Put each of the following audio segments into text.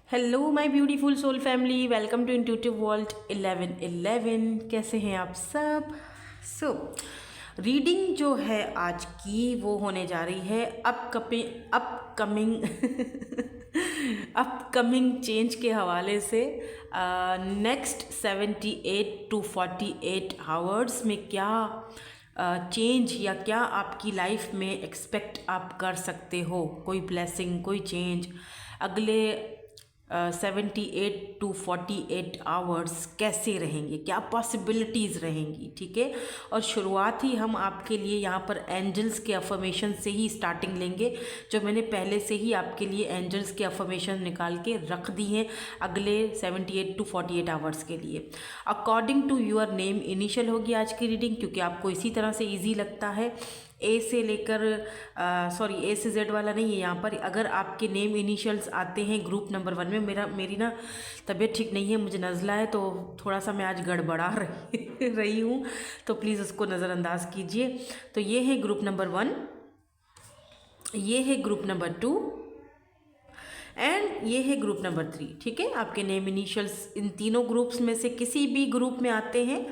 Hello my beautiful soul family, welcome to intuitive world 1111। कैसे हैं आप सब? रीडिंग जो है आज की वो होने जा रही है अपकमिंग अपकमिंग चेंज के हवाले से। नेक्स्ट 78 to 48 आवर्स में क्या चेंज या क्या आपकी लाइफ में एक्सपेक्ट आप कर सकते हो, कोई ब्लेसिंग, कोई चेंज अगले 78 to 48 आवर्स कैसे रहेंगे, क्या पॉसिबिलिटीज़ रहेंगी। ठीक है, और शुरुआत ही हम आपके लिए यहाँ पर एंजल्स के अफर्मेशन से ही स्टार्टिंग लेंगे, जो मैंने पहले से ही आपके लिए एंजल्स के अफर्मेशन निकाल के रख दी हैं अगले 78 to 48 आवर्स के लिए। According to your name initial होगी आज की रीडिंग, क्योंकि आपको इसी तरह से ईजी लगता है। ए से लेकर ए से जेड वाला नहीं है यहाँ पर। अगर आपके नेम इनिशियल्स आते हैं ग्रुप नंबर 1 में, मेरी ना तबीयत ठीक नहीं है, मुझे नज़ला है, तो थोड़ा सा मैं आज गड़बड़ा रही हूँ, तो प्लीज़ उसको नज़रअंदाज कीजिए। तो ये है ग्रुप नंबर 1, ये है ग्रुप नंबर 2 एंड ये है ग्रुप नंबर 3। ठीक है, आपके नेम इनिशियल्स इन तीनों ग्रुप्स में से किसी भी ग्रुप में आते हैं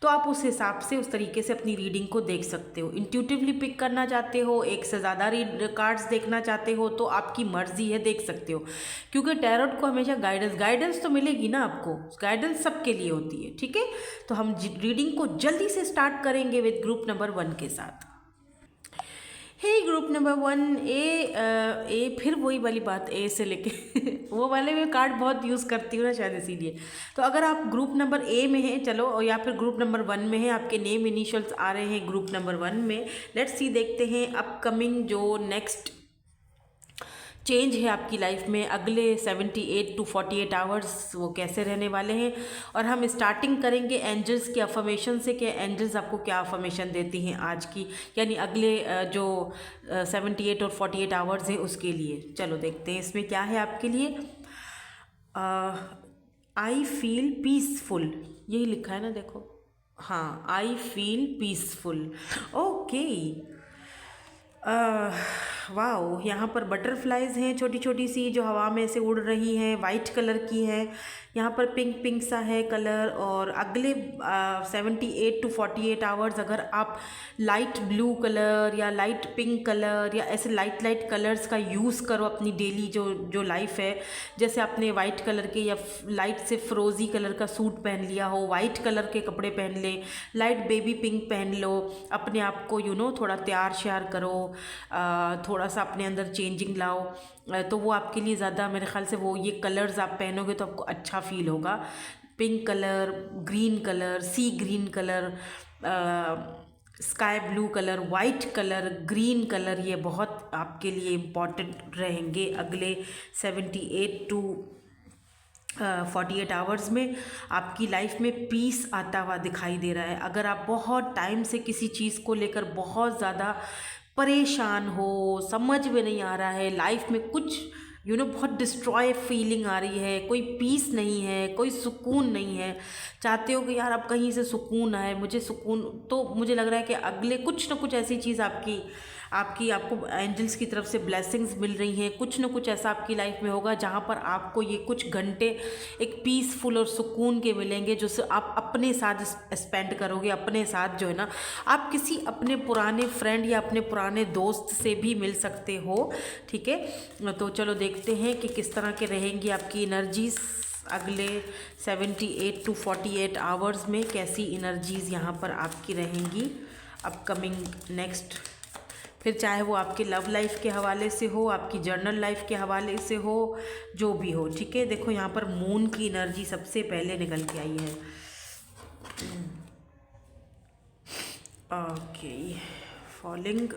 तो आप उस हिसाब से, उस तरीके से अपनी रीडिंग को देख सकते हो। इंट्यूटिवली पिक करना चाहते हो, एक से ज़्यादा कार्ड्स देखना चाहते हो, तो आपकी मर्जी है, देख सकते हो। क्योंकि टैरोट को हमेशा गाइडेंस तो मिलेगी ना आपको, गाइडेंस सबके लिए होती है। ठीक है, तो हम रीडिंग को जल्दी से स्टार्ट करेंगे विद ग्रुप नंबर 1 के साथ। हे ग्रुप नंबर 1 ए फिर वही वाली बात, ए से लेके वो वाले मैं कार्ड बहुत यूज़ करती हूँ ना, शायद इसीलिए। तो अगर आप ग्रुप नंबर ए में हैं, चलो, और या फिर ग्रुप नंबर 1 में है, आपके नेम इनिशियल्स आ रहे हैं ग्रुप नंबर 1 में, लेट्स सी, देखते हैं अपकमिंग जो नेक्स्ट चेंज है आपकी लाइफ में अगले 78 to 48 आवर्स, वो कैसे रहने वाले हैं। और हम स्टार्टिंग करेंगे एंजल्स के अफर्मेशन से कि एंजल्स आपको क्या अफर्मेशन देती हैं आज की, यानी अगले जो 78 और 48 आवर्स हैं उसके लिए। चलो देखते हैं इसमें क्या है आपके लिए। आई फील पीसफुल, यही लिखा है ना, देखो, हाँ, I feel peaceful. Okay, wow, यहाँ पर बटरफ्लाइज हैं छोटी छोटी सी, जो हवा में से उड़ रही हैं, वाइट कलर की है। यहाँ पर पिंक पिंक सा है कलर। और अगले 78 to 48 आवर्स अगर आप लाइट ब्लू कलर या लाइट पिंक कलर या ऐसे लाइट लाइट कलर्स का यूज़ करो अपनी डेली जो लाइफ है, जैसे आपने वाइट कलर के या लाइट से फ्रोज़ी कलर का सूट पहन लिया हो, वाइट कलर के कपड़े पहन ले, लाइट बेबी पिंक पहन लो, अपने आप को थोड़ा तैयार श्यार करो, थोड़ा सा अपने अंदर चेंजिंग लाओ, तो वो आपके लिए ज़्यादा, मेरे ख्याल से वो ये कलर्स आप पहनोगे तो आपको अच्छा फील होगा। Pink colour, green colour, sea green colour, sky blue colour, white colour, green colour, ये बहुत आपके लिए इम्पॉर्टेंट रहेंगे अगले 78 to 48 आवर्स में। आपकी लाइफ में पीस आता हुआ दिखाई दे रहा है। अगर आप बहुत टाइम से किसी चीज़ को लेकर बहुत ज़्यादा परेशान हो, समझ में नहीं आ रहा है, लाइफ में कुछ बहुत डिस्ट्रॉय फीलिंग आ रही है, कोई पीस नहीं है, कोई सुकून नहीं है, चाहते हो कि यार अब कहीं से सुकून आए, मुझे सुकून, तो मुझे लग रहा है कि अगले कुछ ना कुछ ऐसी चीज़ आपको एंजल्स की तरफ से ब्लेसिंग्स मिल रही हैं। कुछ ना कुछ ऐसा आपकी लाइफ में होगा जहाँ पर आपको ये कुछ घंटे एक पीसफुल और सुकून के मिलेंगे, जो आप अपने साथ स्पेंड करोगे, अपने साथ जो है ना, आप किसी अपने पुराने फ्रेंड या अपने पुराने दोस्त से भी मिल सकते हो। ठीक है, तो चलो देखते हैं कि किस तरह के रहेंगी आपकी एनर्जीज अगले 78 to 48 आवर्स में, कैसी एनर्जीज़ यहाँ पर आपकी रहेंगी अपकमिंग नेक्स्ट। फिर चाहे वो आपके लव लाइफ के हवाले से हो, आपकी जर्नल लाइफ के हवाले से हो, जो भी हो। ठीक है, देखो यहाँ पर मून की एनर्जी सबसे पहले निकल के आई है। Okay, falling,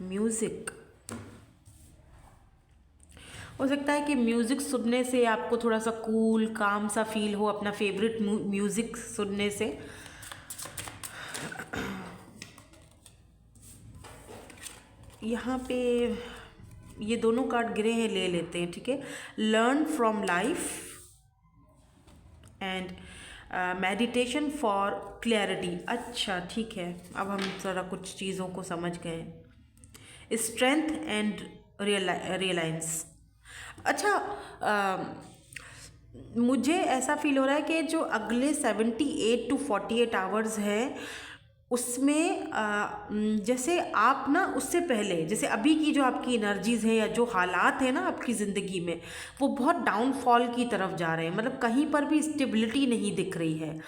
music. हो सकता है कि म्यूज़िक सुनने से आपको थोड़ा सा कूल काम सा फील हो, अपना फेवरेट म्यूज़िक सुनने से। यहाँ पे ये दोनों कार्ड गिरे हैं, ले लेते हैं। ठीक है, learn from life and meditation for clarity. अच्छा, ठीक है, अब हम ज़रा कुछ चीज़ों को समझ गए। Strength and reliance. अच्छा, मुझे ऐसा फील हो रहा है कि जो अगले 78 to 48 आवर्स है उसमें जैसे आप ना उससे पहले, जैसे अभी की जो आपकी एनर्जीज़ हैं या जो हालात हैं ना आपकी ज़िंदगी में, वो बहुत डाउनफॉल की तरफ जा रहे हैं। मतलब कहीं पर भी स्टेबिलिटी नहीं दिख रही है।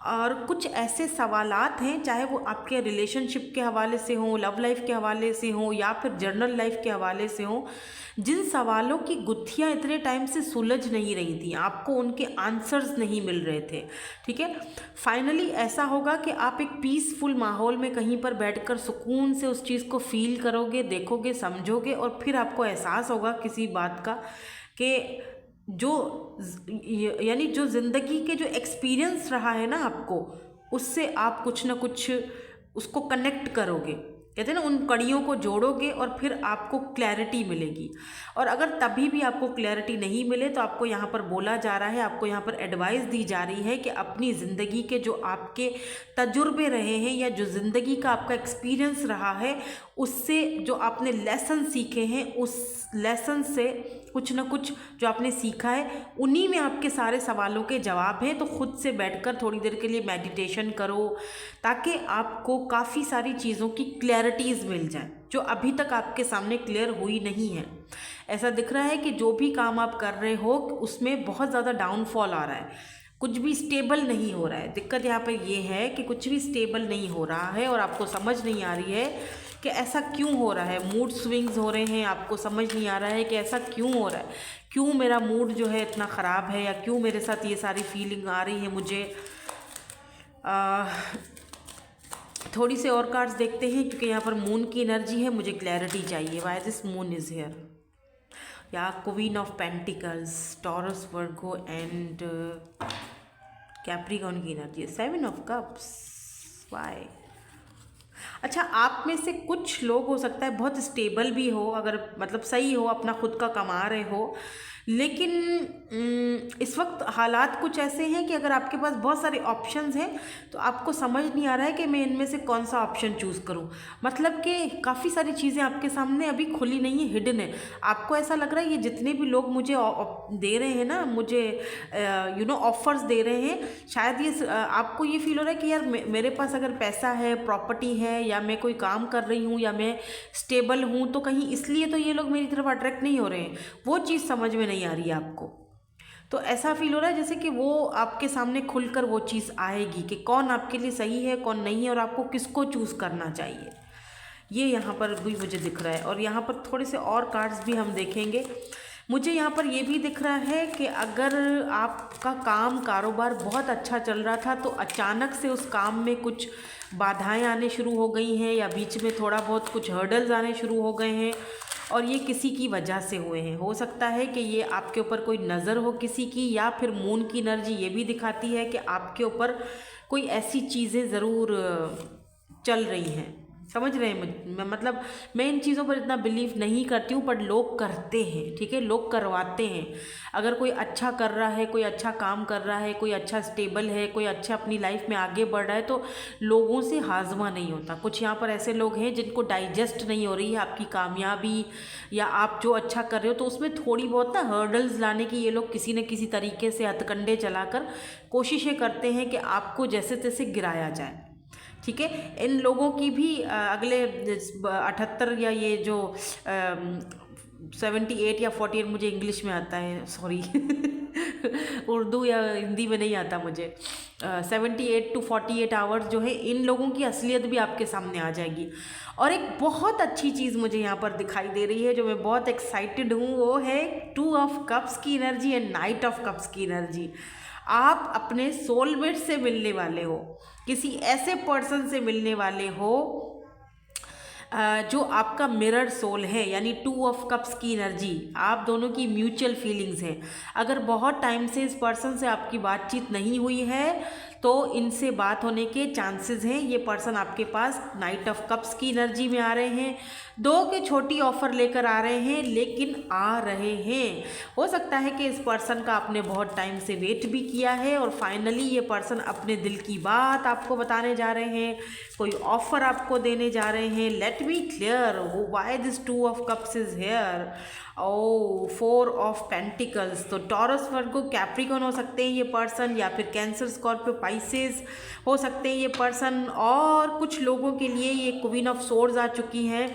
और कुछ ऐसे सवालात हैं, चाहे वो आपके रिलेशनशिप के हवाले से हों, लव लाइफ के हवाले से हों, या फिर जर्नल लाइफ के हवाले से हों, जिन सवालों की गुत्थियाँ इतने टाइम से सुलझ नहीं रही थी, आपको उनके आंसर्स नहीं मिल रहे थे। ठीक है, फाइनली ऐसा होगा कि आप एक पीसफुल माहौल में कहीं पर बैठकर सुकून से उस चीज़ को फील करोगे, देखोगे, समझोगे, और फिर आपको एहसास होगा किसी बात का कि जो यानी जो ज़िंदगी के जो एक्सपीरियंस रहा है ना आपको, उससे आप कुछ ना कुछ उसको कनेक्ट करोगे। कहते हैं ना, उन कड़ियों को जोड़ोगे और फिर आपको क्लैरिटी मिलेगी। और अगर तभी भी आपको क्लैरिटी नहीं मिले तो आपको यहाँ पर बोला जा रहा है, आपको यहाँ पर एडवाइस दी जा रही है कि अपनी ज़िंदगी के जो आपके तजुर्बे रहे हैं या जो ज़िंदगी का आपका एक्सपीरियंस रहा है, उससे जो आपने लेसन सीखे हैं, उस लेसन से कुछ ना कुछ जो आपने सीखा है, उन्हीं में आपके सारे सवालों के जवाब हैं। तो खुद से बैठकर थोड़ी देर के लिए मेडिटेशन करो, ताकि आपको काफ़ी सारी चीज़ों की क्लैरिटीज़ मिल जाए जो अभी तक आपके सामने क्लियर हुई नहीं है। ऐसा दिख रहा है कि जो भी काम आप कर रहे हो उसमें बहुत ज़्यादा डाउनफॉल आ रहा है, कुछ भी स्टेबल नहीं हो रहा है। दिक्कत यहाँ पर ये है कि कुछ भी स्टेबल नहीं हो रहा है और आपको समझ नहीं आ रही है कि ऐसा क्यों हो रहा है। मूड स्विंग्स हो रहे हैं, आपको समझ नहीं आ रहा है कि ऐसा क्यों हो रहा है, क्यों मेरा मूड जो है इतना ख़राब है, या क्यों मेरे साथ ये सारी फीलिंग आ रही है मुझे। थोड़ी से और कार्ड्स देखते हैं, क्योंकि यहाँ पर मून की एनर्जी है, मुझे क्लैरिटी चाहिए। Why this moon is here. या queen of pentacles, Taurus, Virgo and Capricorn की एनर्जी है। 7 ऑफ कप्स। व्हाई? अच्छा, आप में से कुछ लोग हो सकता है बहुत स्टेबल भी हो, अगर मतलब सही हो, अपना खुद का कमा रहे हो, लेकिन इस वक्त हालात कुछ ऐसे हैं कि अगर आपके पास बहुत सारे ऑप्शंस हैं तो आपको समझ नहीं आ रहा है कि मैं इनमें से कौन सा ऑप्शन चूज़ करूं। मतलब कि काफ़ी सारी चीज़ें आपके सामने अभी खुली नहीं है, हिडन है। आपको ऐसा लग रहा है ये जितने भी लोग मुझे दे रहे हैं ना, मुझे ऑफर्स दे रहे हैं, शायद ये आपको ये फील हो रहा है कि यार मेरे पास अगर पैसा है, प्रॉपर्टी है, या मैं कोई काम कर रही हूँ, या मैं स्टेबल हूँ, तो कहीं इसलिए तो ये लोग मेरी तरफ अट्रैक्ट नहीं हो रहे हैं। वो चीज़ समझ में नहीं आ रही है आपको। तो ऐसा फील हो रहा है जैसे कि वो आपके सामने खुलकर वो चीज़ आएगी कि कौन आपके लिए सही है, कौन नहीं है, और आपको किसको चूज़ करना चाहिए। ये यहाँ पर भी मुझे दिख रहा है। और यहाँ पर थोड़े से और कार्ड्स भी हम देखेंगे। मुझे यहाँ पर ये भी दिख रहा है कि अगर आपका काम कारोबार बहुत अच्छा चल रहा था, तो अचानक से उस काम में कुछ बाधाएं आने शुरू हो गई हैं, या बीच में थोड़ा बहुत कुछ हर्डल्स आने शुरू हो गए हैं, और ये किसी की वजह से हुए हैं। हो सकता है कि ये आपके ऊपर कोई नज़र हो किसी की, या फिर मून की एनर्जी ये भी दिखाती है कि आपके ऊपर कोई ऐसी चीज़ें ज़रूर चल रही हैं। समझ रहे हैं? मतलब मैं इन चीज़ों पर इतना बिलीव नहीं करती हूँ, पर लोग करते हैं। ठीक है, लोग करवाते हैं। अगर कोई अच्छा कर रहा है, कोई अच्छा काम कर रहा है, कोई अच्छा स्टेबल है, कोई अच्छा अपनी लाइफ में आगे बढ़ रहा है, तो लोगों से हाजमा नहीं होता। कुछ यहाँ पर ऐसे लोग हैं जिनको डाइजेस्ट नहीं हो रही है आपकी कामयाबी, या आप जो अच्छा कर रहे हो, तो उसमें थोड़ी बहुत ना हर्डल्स लाने की ये लोग किसी न किसी तरीके से हथकंडे चलाकर कोशिशें करते हैं कि आपको जैसे तैसे गिराया जाए। ठीक है, इन लोगों की भी अगले 78 या ये जो 78 या 48, मुझे इंग्लिश में आता है, सॉरी उर्दू या हिंदी में नहीं आता मुझे। 78 to 48 आवर्स जो है, इन लोगों की असलियत भी आपके सामने आ जाएगी। और एक बहुत अच्छी चीज़ मुझे यहाँ पर दिखाई दे रही है, जो मैं बहुत एक्साइटेड हूँ, वो है 2 ऑफ कप्स की energy and night of cups की एनर्जी। आप अपने सोलमेट से मिलने वाले हो, किसी ऐसे पर्सन से मिलने वाले हो जो आपका मिरर सोल है, यानी 2 ऑफ कप्स की एनर्जी। आप दोनों की म्यूचुअल फीलिंग्स है। अगर बहुत टाइम से इस पर्सन से आपकी बातचीत नहीं हुई है, तो इनसे बात होने के चांसेस हैं। ये पर्सन आपके पास नाइट ऑफ कप्स की एनर्जी में आ रहे हैं, 2 के छोटी ऑफर लेकर आ रहे हैं, लेकिन आ रहे हैं। हो सकता है कि इस पर्सन का आपने बहुत टाइम से वेट भी किया है और फाइनली ये पर्सन अपने दिल की बात आपको बताने जा रहे हैं, कोई ऑफर आपको देने जा रहे हैं। Let me clear why this 2 of cups is here. Oh 4 of pentacles, तो टॉरस, वर्गो, कैप्रिकॉर्न हो सकते हैं ये पर्सन, या फिर कैंसर, स्कॉर्पियो, पाइसेस हो सकते हैं ये पर्सन। और कुछ लोगों के लिए ये क्वीन ऑफ सोर्ड्स आ चुकी हैं।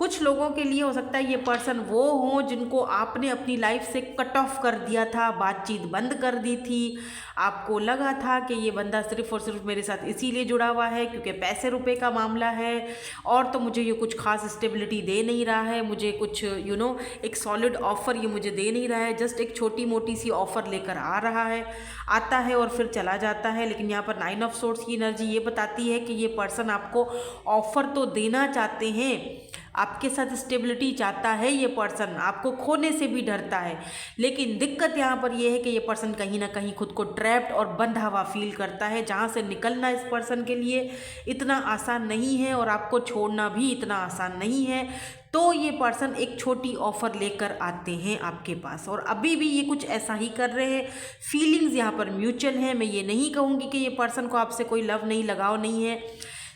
कुछ लोगों के लिए हो सकता है ये पर्सन वो हों जिनको आपने अपनी लाइफ से कट ऑफ कर दिया था, बातचीत बंद कर दी थी। आपको लगा था कि ये बंदा सिर्फ़ और सिर्फ मेरे साथ इसीलिए जुड़ा हुआ है क्योंकि पैसे रुपए का मामला है, और तो मुझे ये कुछ खास स्टेबिलिटी दे नहीं रहा है, मुझे कुछ एक सॉलिड ऑफ़र ये मुझे दे नहीं रहा है, जस्ट एक छोटी मोटी सी ऑफ़र लेकर आ रहा है, आता है और फिर चला जाता है। लेकिन यहाँ पर 9 ऑफ सोर्ड्स की एनर्जी ये बताती है कि ये पर्सन आपको ऑफ़र तो देना चाहते हैं, आपके साथ स्टेबिलिटी चाहता है ये पर्सन, आपको खोने से भी डरता है। लेकिन दिक्कत यहाँ पर ये है कि ये पर्सन कहीं ना कहीं खुद को ट्रैप्ड और बंधा हुआ फील करता है, जहाँ से निकलना इस पर्सन के लिए इतना आसान नहीं है और आपको छोड़ना भी इतना आसान नहीं है। तो ये पर्सन एक छोटी ऑफ़र लेकर आते हैं आपके पास और अभी भी ये कुछ ऐसा ही कर रहे हैं। फीलिंग्स यहाँ पर म्यूचुअल हैं। मैं ये नहीं कहूँगी कि ये पर्सन को आपसे कोई लव नहीं, लगाव नहीं है।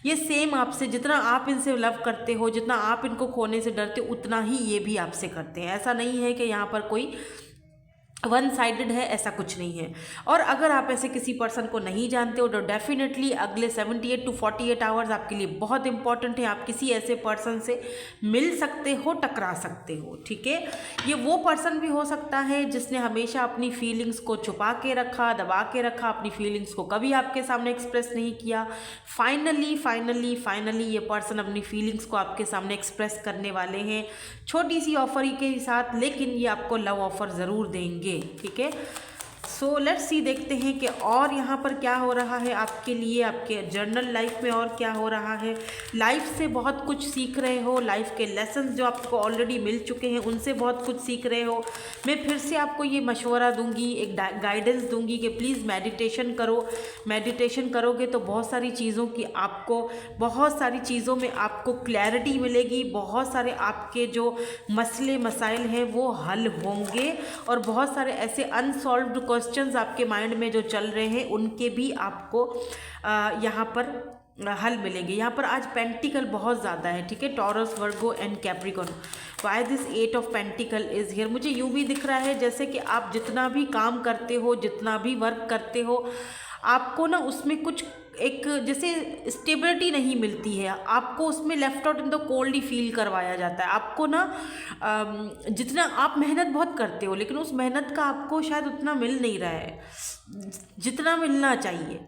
ये सेम आपसे, जितना आप इनसे लव करते हो, जितना आप इनको खोने से डरते हो, उतना ही ये भी आपसे करते हैं। ऐसा नहीं है कि यहाँ पर कोई वन साइडेड है, ऐसा कुछ नहीं है। और अगर आप ऐसे किसी पर्सन को नहीं जानते हो तो डेफिनेटली अगले 78 to 48 आवर्स आपके लिए बहुत इंपॉर्टेंट है। आप किसी ऐसे पर्सन से मिल सकते हो, टकरा सकते हो, ठीक है। ये वो पर्सन भी हो सकता है जिसने हमेशा अपनी फीलिंग्स को छुपा के रखा, दबा के रखा, अपनी फीलिंग्स को कभी आपके सामने एक्सप्रेस नहीं किया। फाइनली ये पर्सन अपनी फीलिंग्स को आपके सामने एक्सप्रेस करने वाले हैं, छोटी सी ऑफर के साथ, लेकिन ये आपको लव ऑफर ज़रूर देंगे, ठीक है। सो लेट्स सी, देखते हैं कि और यहाँ पर क्या हो रहा है आपके लिए, आपके जर्नल लाइफ में और क्या हो रहा है। लाइफ से बहुत कुछ सीख रहे हो, लाइफ के लेसन्स जो आपको ऑलरेडी मिल चुके हैं उनसे बहुत कुछ सीख रहे हो। मैं फिर से आपको ये मशवरा दूंगी, एक गाइडेंस दूंगी कि प्लीज़ मेडिटेशन करो। मेडिटेशन करोगे तो बहुत सारी चीज़ों में आपको क्लैरिटी मिलेगी, बहुत सारे आपके जो मसले मसाइल हैं वो हल होंगे, और बहुत सारे ऐसे अनसॉल्व्ड क्वेश्चंस आपके माइंड में जो चल रहे हैं उनके भी आपको यहाँ पर हल मिलेंगे। यहाँ पर आज पेंटिकल बहुत ज़्यादा है, ठीक है, taurus, Virgo and Capricorn. Why this 8 of pentacle is here. मुझे यूँ भी दिख रहा है जैसे कि आप जितना भी काम करते हो, जितना भी वर्क करते हो, आपको ना उसमें कुछ एक जैसे स्टेबिलिटी नहीं मिलती है, आपको उसमें left out in the cold he feel करवाया जाता है। आपको ना जितना आप मेहनत बहुत करते हो, लेकिन उस मेहनत का आपको शायद उतना मिल नहीं रहा है जितना मिलना चाहिए,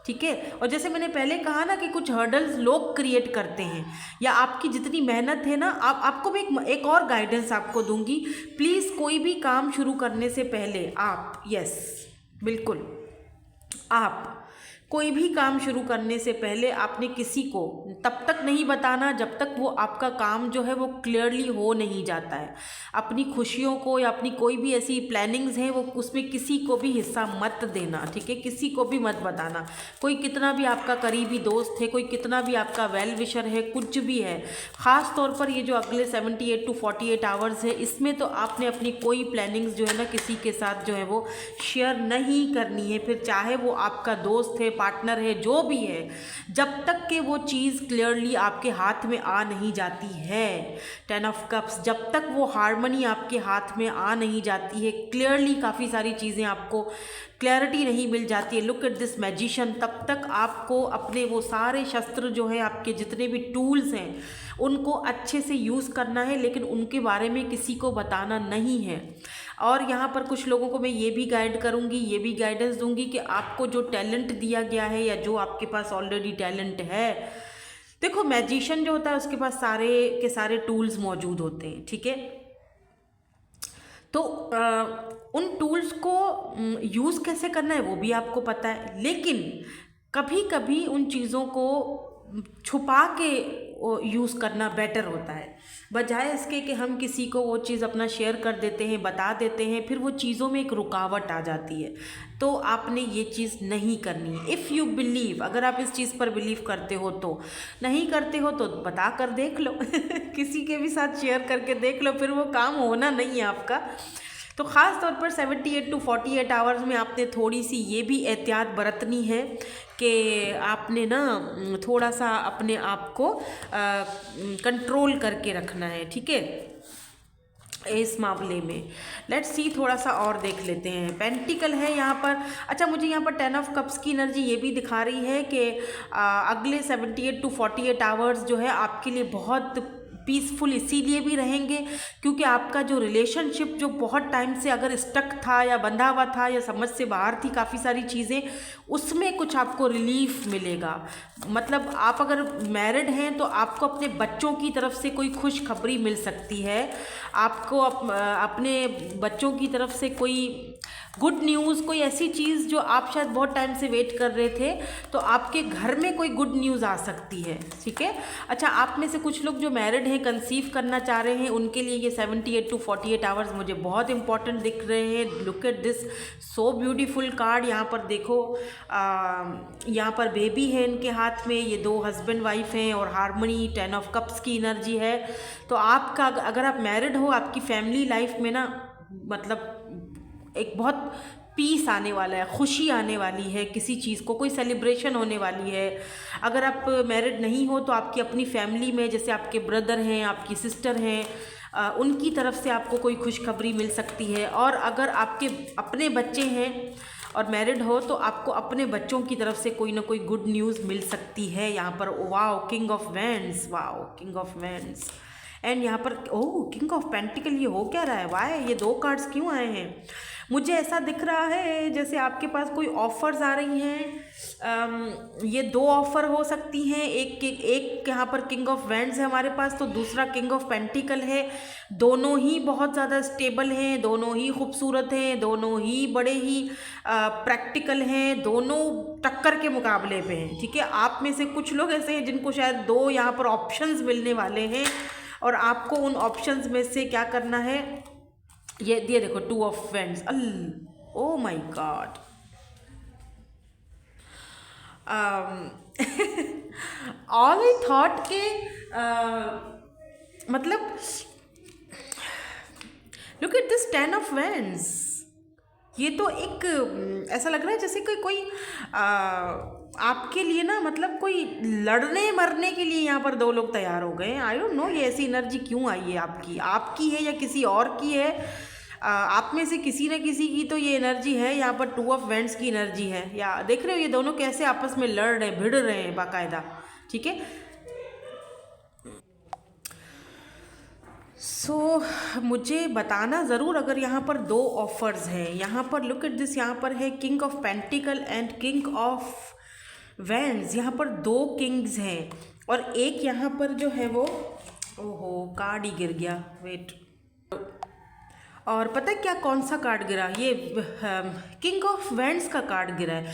ठीक है। और जैसे मैंने पहले कहा ना कि कुछ हर्डल्स लोग क्रिएट करते हैं, या आपकी जितनी मेहनत है ना, आपको मैं एक और गाइडेंस आपको दूंगी। प्लीज़ कोई भी काम शुरू करने से पहले आप, यस बिल्कुल, आप कोई भी काम शुरू करने से पहले आपने किसी को तब तक नहीं बताना जब तक वो आपका काम जो है वो क्लियरली हो नहीं जाता है। अपनी खुशियों को या अपनी कोई भी ऐसी प्लानिंग्स हैं वो उसमें किसी को भी हिस्सा मत देना, ठीक है, किसी को भी मत बताना। कोई कितना भी आपका करीबी दोस्त है, कोई कितना भी आपका वेल विशर है, कुछ भी है, ख़ास तौर पर ये जो अगले 78 to 48 आवर्स है, इसमें तो आपने अपनी कोई प्लानिंग्स जो है ना किसी के साथ जो है वो शेयर नहीं करनी है। फिर चाहे वो आपका दोस्त है, पार्टनर है, जो भी है, जब तक कि वो चीज़ क्लियरली आपके हाथ में आ नहीं जाती है। 10 ऑफ कप्स, जब तक वो हार्मनी आपके हाथ में आ नहीं जाती है, क्लियरली काफ़ी सारी चीज़ें आपको क्लैरिटी नहीं मिल जाती है। लुक एट दिस मैजिशियन, तब तक आपको अपने वो सारे शस्त्र जो हैं, आपके जितने भी टूल्स हैं, उनको अच्छे से यूज़ करना है, लेकिन उनके बारे में किसी को बताना नहीं है। और यहाँ पर कुछ लोगों को मैं ये भी गाइड करूँगी, ये भी गाइडेंस दूंगी कि आपको जो टैलेंट दिया गया है या जो आपके पास ऑलरेडी टैलेंट है, देखो मैजिशियन जो होता है उसके पास सारे के सारे टूल्स मौजूद होते हैं, ठीक है। तो उन टूल्स को यूज़ कैसे करना है वो भी आपको पता है, लेकिन कभी कभी उन चीज़ों को छुपा के यूज़ करना बेटर होता है, बजाय इसके कि हम किसी को वो चीज़ अपना शेयर कर देते हैं, बता देते हैं, फिर वो चीज़ों में एक रुकावट आ जाती है। तो आपने ये चीज़ नहीं करनी है। इफ़ यू बिलीव, अगर आप इस चीज़ पर बिलीव करते हो तो, नहीं करते हो तो बता कर देख लो किसी के भी साथ शेयर करके देख लो, फिर वो काम होना नहीं है आपका। तो ख़ास तौर पर 78 टू 48 आवर्स में आपने थोड़ी सी ये भी एहतियात बरतनी है कि आपने ना थोड़ा सा अपने आप को कंट्रोल करके रखना है, ठीक है, इस मामले में। लेट्स सी, थोड़ा सा और देख लेते हैं। पेंटिकल है यहाँ पर। अच्छा, मुझे यहाँ पर 10 ऑफ कप्स की एनर्जी ये भी दिखा रही है कि अगले 78 टू 48 आवर्स जो है आपके लिए बहुत पीसफुल इसीलिए भी रहेंगे क्योंकि आपका जो रिलेशनशिप जो बहुत टाइम से अगर स्टक था या बंधा हुआ था या समझ से बाहर थी काफ़ी सारी चीज़ें, उसमें कुछ आपको रिलीफ मिलेगा। मतलब आप अगर मैरिड हैं तो आपको अपने बच्चों की तरफ से कोई खुशखबरी मिल सकती है, आपको अपने बच्चों की तरफ से कोई गुड न्यूज़, कोई ऐसी चीज़ जो आप शायद बहुत टाइम से वेट कर रहे थे, तो आपके घर में कोई गुड न्यूज़ आ सकती है, ठीक है। अच्छा, आप में से कुछ लोग जो मैरिड हैं, कंसीव करना चाह रहे हैं, उनके लिए ये 78 टू 48 आवर्स मुझे बहुत इंपॉर्टेंट दिख रहे हैं। Look at this so beautiful card. यहाँ पर देखो, यहाँ पर बेबी है इनके हाथ में, ये दो हस्बैंड वाइफ हैं और हारमोनी, 10 ऑफ कप्स की एनर्जी है। तो आपका अगर आप मैरिड हो, आपकी फैमिली लाइफ में ना मतलब एक बहुत पीस आने वाला है, खुशी आने वाली है, किसी चीज़ को कोई सेलिब्रेशन होने वाली है। अगर आप मैरिड नहीं हो तो आपकी अपनी फैमिली में, जैसे आपके ब्रदर हैं, आपकी सिस्टर हैं, उनकी तरफ से आपको कोई खुशखबरी मिल सकती है। और अगर आपके अपने बच्चे हैं और मैरिड हो तो आपको अपने बच्चों की तरफ से कोई ना कोई गुड न्यूज़ मिल सकती है। यहाँ पर wow, king of wands, wow king of wands, and यहाँ पर ओह किंग ऑफ पेंटिकल। ये हो क्या रहा है, वाई ये दो कार्ड्स क्यों आए हैं? मुझे ऐसा दिख रहा है जैसे आपके पास कोई ऑफ़र्स आ रही हैं। ये दो ऑफ़र हो सकती हैं, एक यहाँ पर किंग ऑफ वैंड्स है हमारे पास, तो दूसरा किंग ऑफ पेंटिकल है। दोनों ही बहुत ज़्यादा स्टेबल हैं, दोनों ही खूबसूरत हैं, दोनों ही बड़े ही प्रैक्टिकल हैं, दोनों टक्कर के मुकाबले पे हैं, ठीक है। आप में से कुछ लोग ऐसे हैं जिनको शायद दो यहाँ पर ऑप्शंस मिलने वाले हैं और आपको उन ऑप्शंस में से क्या करना है। ये देखो, 2 of wands, oh my God. All I thought के मतलब look at this 10 of wands. ये तो एक ऐसा लग रहा है जैसे कि कोई आपके लिए ना मतलब कोई लड़ने मरने के लिए यहाँ पर दो लोग तैयार हो गए। आई डोंट नो ये ऐसी एनर्जी क्यों आई है, आपकी है या किसी और की है। आप में से किसी न किसी की तो ये एनर्जी है। यहाँ पर 2 ऑफ वैंड्स की एनर्जी है, या देख रहे हो ये दोनों कैसे आपस में लड़ रहे, भिड़ रहे हैं बाकायदा, ठीक है। सो मुझे बताना ज़रूर अगर यहाँ पर दो ऑफर्स हैं। यहाँ पर लुक एट दिस, यहाँ पर है king of pentacle and king of wands. यहाँ पर दो किंग्स हैं और एक यहाँ पर जो है वो, ओहो कार्ड ही गिर गया, वेट। और पता है क्या, कौन सा कार्ड गिरा? ये किंग ऑफ वैंड्स का कार्ड गिरा है।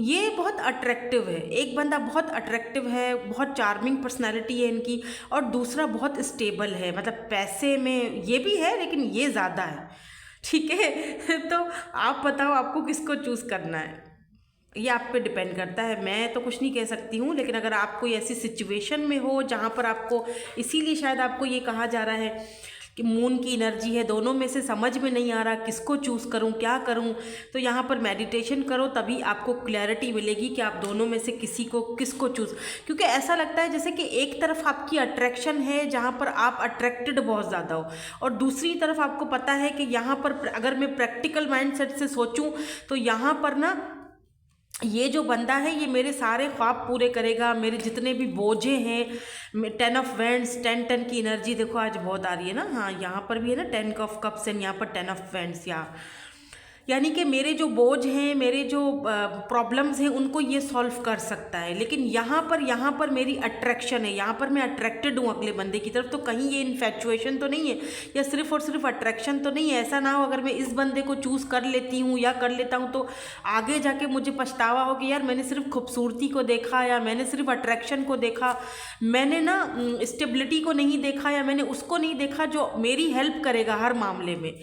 ये बहुत अट्रैक्टिव है, एक बंदा बहुत अट्रैक्टिव है, बहुत चार्मिंग पर्सनालिटी है इनकी, और दूसरा बहुत स्टेबल है, मतलब पैसे में ये भी है लेकिन ये ज़्यादा है, ठीक है। तो आप बताओ आपको किसको चूज़ करना है, ये आप पे डिपेंड करता है। मैं तो कुछ नहीं कह सकती हूँ, लेकिन अगर आप कोई ऐसी सिचुएशन में हो जहाँ पर आपको, इसीलिए शायद आपको ये कहा जा रहा है कि मून की एनर्जी है, दोनों में से समझ में नहीं आ रहा किसको चूज़ करूं, क्या करूं, तो यहाँ पर मेडिटेशन करो, तभी आपको क्लैरिटी मिलेगी कि आप दोनों में से किसको चूज़। क्योंकि ऐसा लगता है जैसे कि एक तरफ आपकी अट्रैक्शन है जहाँ पर आप अट्रैक्टेड बहुत ज़्यादा हो, और दूसरी तरफ आपको पता है कि यहाँ पर अगर मैं प्रैक्टिकल माइंडसेट से सोचूं तो यहाँ पर ना ये जो बंदा है ये मेरे सारे ख्वाब पूरे करेगा, मेरे जितने भी बोझे हैं। 10 ऑफ वैंड्स, 10 की एनर्जी देखो आज बहुत आ रही है ना। हाँ, यहाँ पर भी है ना 10 ऑफ कप्स एंड यहाँ पर 10 ऑफ वैंड्स। यानी कि मेरे जो बोझ हैं, मेरे जो प्रॉब्लम्स हैं, उनको ये सॉल्व कर सकता है। लेकिन यहाँ पर मेरी अट्रैक्शन है, यहाँ पर मैं अट्रैक्टेड हूँ अगले बंदे की तरफ। तो कहीं ये इन्फैचुएशन तो नहीं है, या सिर्फ और सिर्फ अट्रैक्शन तो नहीं है। ऐसा ना हो अगर मैं इस बंदे को चूज़ कर लेती हूँ या कर लेता हूँ तो आगे जाके मुझे पछतावा हो कि यार मैंने सिर्फ खूबसूरती को देखा, या मैंने सिर्फ अट्रैक्शन को देखा, मैंने ना स्टेबिलिटी को नहीं देखा, या मैंने उसको नहीं देखा जो मेरी हेल्प करेगा हर मामले में।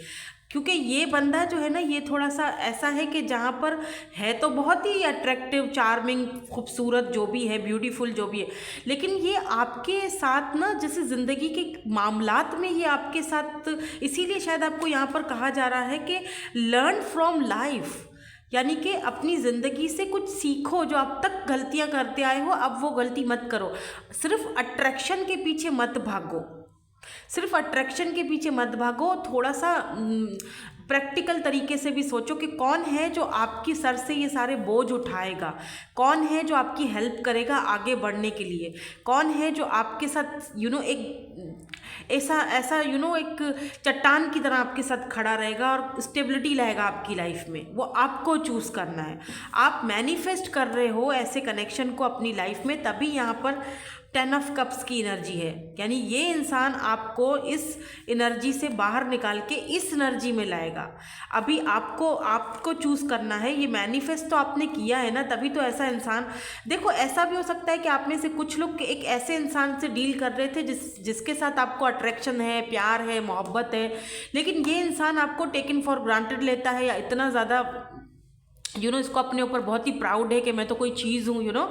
क्योंकि ये बंदा जो है ना, ये थोड़ा सा ऐसा है कि जहाँ पर है तो बहुत ही अट्रैक्टिव, चार्मिंग, खूबसूरत जो भी है, ब्यूटीफुल जो भी है, लेकिन ये आपके साथ ना जैसे ज़िंदगी के मामलात में ये आपके साथ, इसीलिए शायद आपको यहाँ पर कहा जा रहा है कि लर्न फ्रॉम लाइफ, यानी कि अपनी ज़िंदगी से कुछ सीखो। जो अब तक गलतियाँ करते आए हो, अब वो गलती मत करो। सिर्फ अट्रैक्शन के पीछे मत भागो, सिर्फ अट्रैक्शन के पीछे मत भागो। थोड़ा सा प्रैक्टिकल तरीके से भी सोचो कि कौन है जो आपकी सर से ये सारे बोझ उठाएगा, कौन है जो आपकी हेल्प करेगा आगे बढ़ने के लिए, कौन है जो आपके साथ एक ऐसा एक चट्टान की तरह आपके साथ खड़ा रहेगा और स्टेबिलिटी लाएगा आपकी लाइफ में। वो आपको चूज़ करना है। आप मैनिफेस्ट कर रहे हो ऐसे कनेक्शन को अपनी लाइफ में, तभी यहाँ पर 10 ऑफ कप्स की एनर्जी है। यानी ये इंसान आपको इस एनर्जी से बाहर निकाल के इस एनर्जी में लाएगा। अभी आपको चूज़ करना है। ये मैनिफेस्ट तो आपने किया है ना, तभी तो ऐसा इंसान, देखो ऐसा भी हो सकता है कि आप में से कुछ लोग एक ऐसे इंसान से डील कर रहे थे जिसके साथ आपको अट्रैक्शन है, प्यार है, मोहब्बत है, लेकिन ये इंसान आपको टेकन फॉर ग्रांटेड लेता है, या इतना ज़्यादा इसको अपने ऊपर बहुत ही प्राउड है कि मैं तो कोई चीज़ हूँ।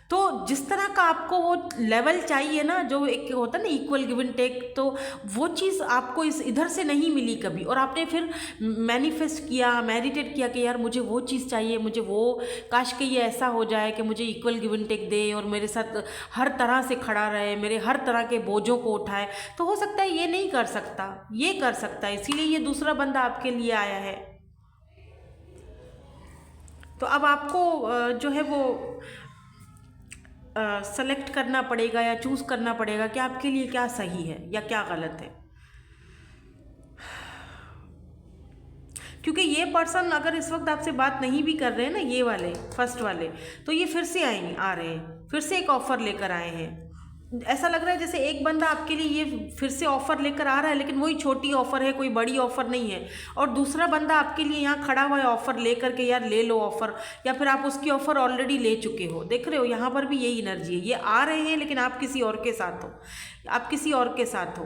तो जिस तरह का आपको वो लेवल चाहिए ना, जो एक होता है ना इक्वल गिव एंड टेक, तो वो चीज़ आपको इधर से नहीं मिली कभी, और आपने फिर मैनिफेस्ट किया, मेडिटेट किया कि यार मुझे वो चीज़ चाहिए, मुझे वो, काश कि ये ऐसा हो जाए कि मुझे इक्वल गिव एंड टेक दे और मेरे साथ हर तरह से खड़ा रहे, मेरे हर तरह के बोझों को उठाए। तो हो सकता है ये नहीं कर सकता, ये कर सकता है, इसीलिए ये दूसरा बंदा आपके लिए आया है। तो अब आपको जो है वो सेलेक्ट करना पड़ेगा या चूज़ करना पड़ेगा कि आपके लिए क्या सही है या क्या गलत है। क्योंकि ये पर्सन अगर इस वक्त आपसे बात नहीं भी कर रहे हैं ना, ये वाले फर्स्ट वाले, तो ये फिर से आ रहे हैं, फिर से एक ऑफ़र लेकर आए हैं। ऐसा लग रहा है जैसे एक बंदा आपके लिए ये फिर से ऑफ़र लेकर आ रहा है, लेकिन वही छोटी ऑफ़र है, कोई बड़ी ऑफ़र नहीं है। और दूसरा बंदा आपके लिए यहाँ खड़ा हुआ है ऑफ़र लेकर के, यार ले लो ऑफ़र, या फिर आप उसकी ऑफ़र ऑलरेडी ले चुके हो। देख रहे हो, यहाँ पर भी यही एनर्जी है। ये आ रहे हैं लेकिन आप किसी और के साथ हो, आप किसी और के साथ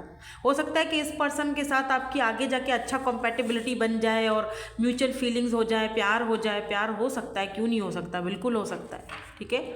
हो सकता है कि इस पर्सन के साथ आपकी आगे जाके अच्छा कंपैटिबिलिटी बन जाए और म्यूचुअल फीलिंग्स हो जाए, प्यार हो जाए। प्यार हो सकता है, क्यों नहीं हो सकता, बिल्कुल हो सकता है। ठीक है,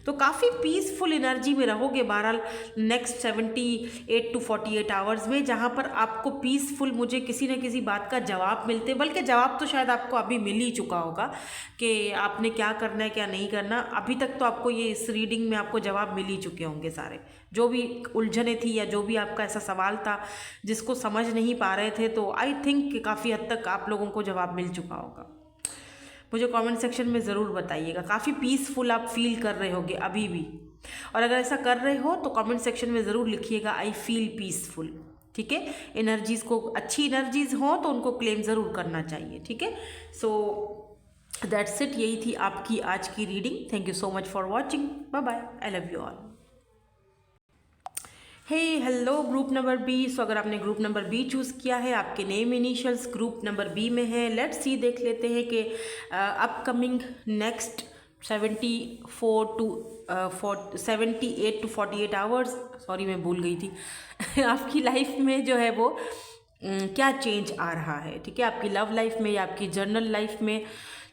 तो काफ़ी पीसफुल एनर्जी में रहोगे बहरहाल नेक्स्ट 78 to 48 आवर्स में, जहाँ पर आपको पीसफुल मुझे किसी न किसी बात का जवाब मिलते, बल्कि जवाब तो शायद आपको अभी मिल ही चुका होगा कि आपने क्या करना है क्या नहीं करना। अभी तक तो आपको ये इस रीडिंग में आपको जवाब मिल ही चुके होंगे सारे, जो भी उलझने थी या जो भी आपका ऐसा सवाल था जिसको समझ नहीं पा रहे थे, तो आई थिंक काफ़ी हद तक आप लोगों को जवाब मिल चुका होगा। मुझे कमेंट सेक्शन में ज़रूर बताइएगा, काफ़ी पीसफुल आप फील कर रहे होगे अभी भी, और अगर ऐसा कर रहे हो तो कमेंट सेक्शन में ज़रूर लिखिएगा आई फील पीसफुल। ठीक है, एनर्जीज़ को, अच्छी एनर्जीज़ हों तो उनको क्लेम ज़रूर करना चाहिए। ठीक है, सो दैट्स इट, यही थी आपकी आज की reading. Thank you so much for watching, bye bye, I love you all. Hey hello group number B. सो अगर आपने ग्रुप नंबर बी चूज़ किया है, आपके name initials group number B में है, लेट्स सी, देख लेते हैं कि upcoming next 78 to 48 hours, sorry मैं भूल गई थी आपकी लाइफ में जो है वो क्या चेंज आ रहा है। ठीक है, आपकी लव लाइफ में या आपकी जर्नल लाइफ में।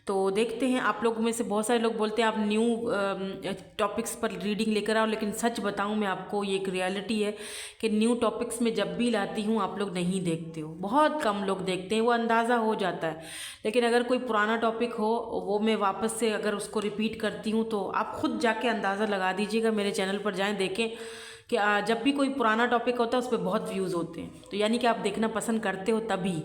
तो देखते हैं, आप लोगों में से बहुत सारे लोग बोलते हैं आप न्यू टॉपिक्स पर रीडिंग लेकर आओ, लेकिन सच बताऊं मैं आपको, ये एक रियलिटी है कि न्यू टॉपिक्स में जब भी लाती हूँ आप लोग नहीं देखते हो, बहुत कम लोग देखते हैं, वो अंदाज़ा हो जाता है। लेकिन अगर कोई पुराना टॉपिक हो, वो मैं वापस से अगर उसको रिपीट करती हूँ तो आप खुद जाके अंदाज़ा लगा दीजिएगा, मेरे चैनल पर जाएँ देखें कि जब भी कोई पुराना टॉपिक होता है उस पर बहुत व्यूज़ होते हैं, तो यानी कि आप देखना पसंद करते हो तभी।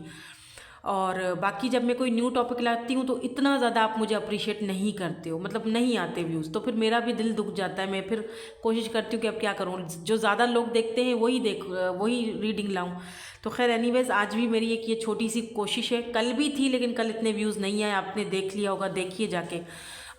और बाकी जब मैं कोई न्यू टॉपिक लाती हूँ तो इतना ज़्यादा आप मुझे अप्रिशिएट नहीं करते हो, मतलब नहीं आते व्यूज़, तो फिर मेरा भी दिल दुख जाता है। मैं फिर कोशिश करती हूँ कि अब क्या करूँ, जो ज़्यादा लोग देखते हैं वही रीडिंग लाऊँ। तो खैर एनीवेज़, आज भी मेरी एक ये छोटी सी कोशिश है। कल भी थी लेकिन कल इतने व्यूज़ नहीं आए, आपने देख लिया होगा, देखिए जाके।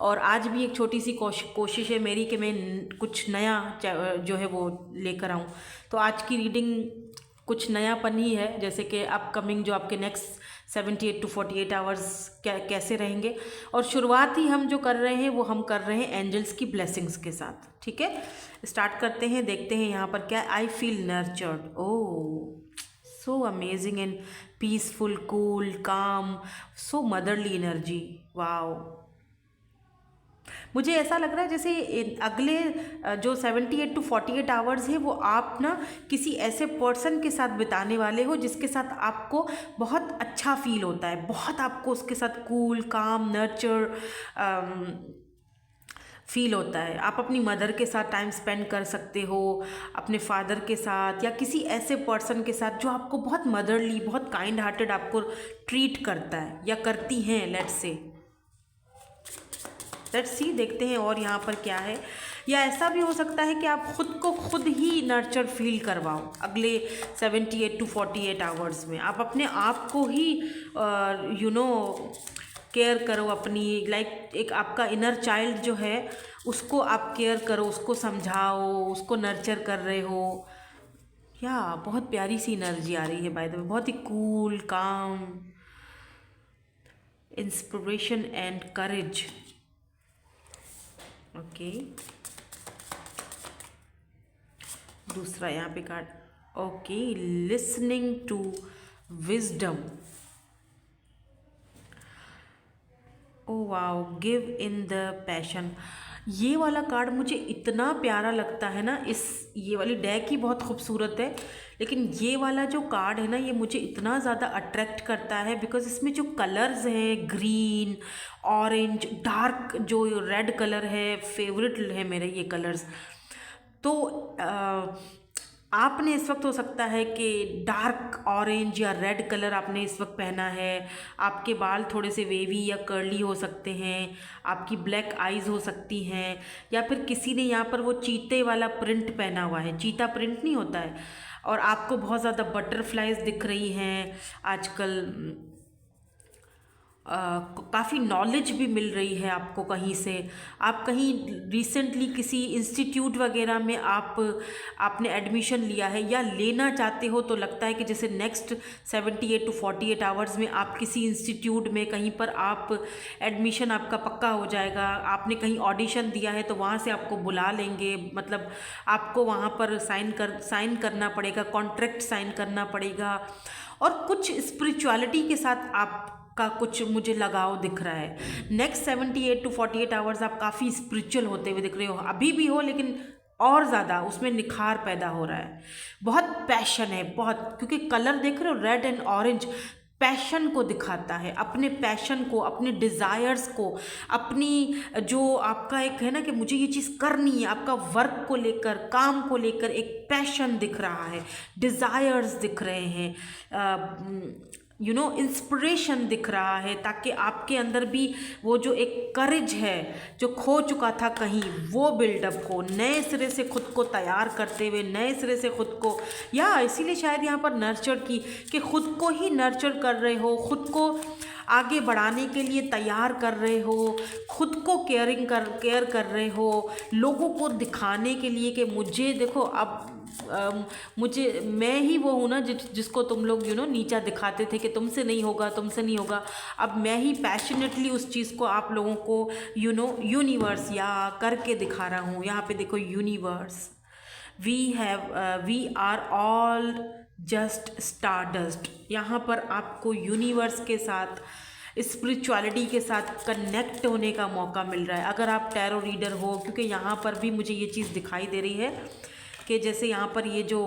और आज भी एक छोटी सी कोशिश है मेरी कि मैं कुछ नया जो है वो लेकर आऊँ। तो आज की रीडिंग कुछ नयापन ही है, जैसे कि अपकमिंग जो आपके नेक्स्ट 78 to 48 आवर्स कैसे रहेंगे। और शुरुआत ही हम जो कर रहे हैं वो हम कर रहे हैं एंजल्स की ब्लेसिंग्स के साथ। ठीक है, स्टार्ट करते हैं, देखते हैं यहाँ पर क्या। I feel nurtured, oh so amazing and peaceful, cool, काम, सो मदरली एनर्जी। वाओ, मुझे ऐसा लग रहा है जैसे अगले जो 78 to 48 आवर्स है वो आप ना किसी ऐसे पर्सन के साथ बिताने वाले हो जिसके साथ आपको बहुत अच्छा फील होता है, बहुत आपको उसके साथ कूल, काम, नर्चर फील होता है। आप अपनी मदर के साथ टाइम स्पेंड कर सकते हो, अपने फादर के साथ, या किसी ऐसे पर्सन के साथ जो आपको बहुत मदरली, बहुत काइंड हार्टेड आपको ट्रीट करता है या करती हैं। लेट्स सी, देखते हैं और यहाँ पर क्या है। या ऐसा भी हो सकता है कि आप खुद को खुद ही नर्चर फील करवाओ अगले 78 to 48 आवर्स में। आप अपने आप को ही केयर करो अपनी, लाइक एक आपका इनर चाइल्ड जो है उसको आप केयर करो, उसको समझाओ, उसको नर्चर कर रहे हो। या बहुत प्यारी सी एनर्जी आ रही है बाय द वे, बहुत ही cool, calm, inspiration and courage. Okay, दूसरा यहाँ पे card, okay, listening to wisdom. Oh wow, give in the passion. ये वाला कार्ड मुझे इतना प्यारा लगता है ना, ये वाली डेक ही बहुत खूबसूरत है, लेकिन ये वाला जो कार्ड है ना ये मुझे इतना ज़्यादा अट्रैक्ट करता है बिकॉज इसमें जो कलर्स हैं, ग्रीन, ऑरेंज, डार्क जो रेड कलर है, फेवरेट है मेरे ये कलर्स। तो आपने इस वक्त हो सकता है कि डार्क ऑरेंज या रेड कलर आपने इस वक्त पहना है, आपके बाल थोड़े से वेवी या कर्ली हो सकते हैं, आपकी ब्लैक आइज़ हो सकती हैं, या फिर किसी ने यहाँ पर वो चीते वाला प्रिंट पहना हुआ है, चीता प्रिंट नहीं होता है, और आपको बहुत ज़्यादा बटरफ्लाइज दिख रही हैं आजकल। काफ़ी नॉलेज भी मिल रही है आपको कहीं से। आप कहीं रिसेंटली किसी इंस्टीट्यूट वगैरह में आपने एडमिशन लिया है या लेना चाहते हो, तो लगता है कि जैसे नेक्स्ट 78 to 48 आवर्स में आप किसी इंस्टीट्यूट में कहीं पर आप एडमिशन आपका पक्का हो जाएगा। आपने कहीं ऑडिशन दिया है तो वहाँ से आपको बुला लेंगे, मतलब आपको वहाँ पर साइन करना पड़ेगा, कॉन्ट्रैक्ट साइन करना पड़ेगा। और कुछ स्पिरिचुअलिटी के साथ आपका कुछ मुझे लगाव दिख रहा है। नेक्स्ट 78 to 48 आवर्स आप काफ़ी स्पिरिचुअल होते हुए दिख रहे हो, अभी भी हो लेकिन और ज़्यादा उसमें निखार पैदा हो रहा है। बहुत पैशन है, बहुत, क्योंकि कलर देख रहे हो रेड एंड ऑरेंज, पैशन को दिखाता है, अपने पैशन को, अपने डिज़ायर्स को, अपनी जो आपका एक है ना कि मुझे ये चीज़ करनी है, आपका वर्क को लेकर, काम को लेकर एक पैशन दिख रहा है, डिज़ायर्स दिख रहे हैं, इंस्पिरेशन दिख रहा है, ताकि आपके अंदर भी वो जो एक करेज है जो खो चुका था कहीं, वो बिल्डअप हो, नए सिरे से खुद को तैयार करते हुए, नए सिरे से खुद को, या इसीलिए शायद यहाँ पर नर्चर की, कि खुद को ही नर्चर कर रहे हो, खुद को आगे बढ़ाने के लिए तैयार कर रहे हो, खुद को केयर कर रहे हो, लोगों को दिखाने के लिए कि मुझे देखो, अब मैं ही वो हूँ ना जिसको तुम लोग नीचा दिखाते थे कि तुमसे नहीं होगा, तुमसे नहीं होगा। अब मैं ही पैशनेटली उस चीज़ को आप लोगों को यूनिवर्स या करके दिखा रहा हूँ। यहाँ पे देखो, universe, we are all just stardust. यहाँ पर आपको यूनिवर्स के साथ, स्पिरिचुअलिटी के साथ कनेक्ट होने का मौका मिल रहा है, अगर आप टैरो रीडर हो, क्योंकि यहाँ पर भी मुझे ये चीज़ दिखाई दे रही है कि जैसे यहाँ पर ये जो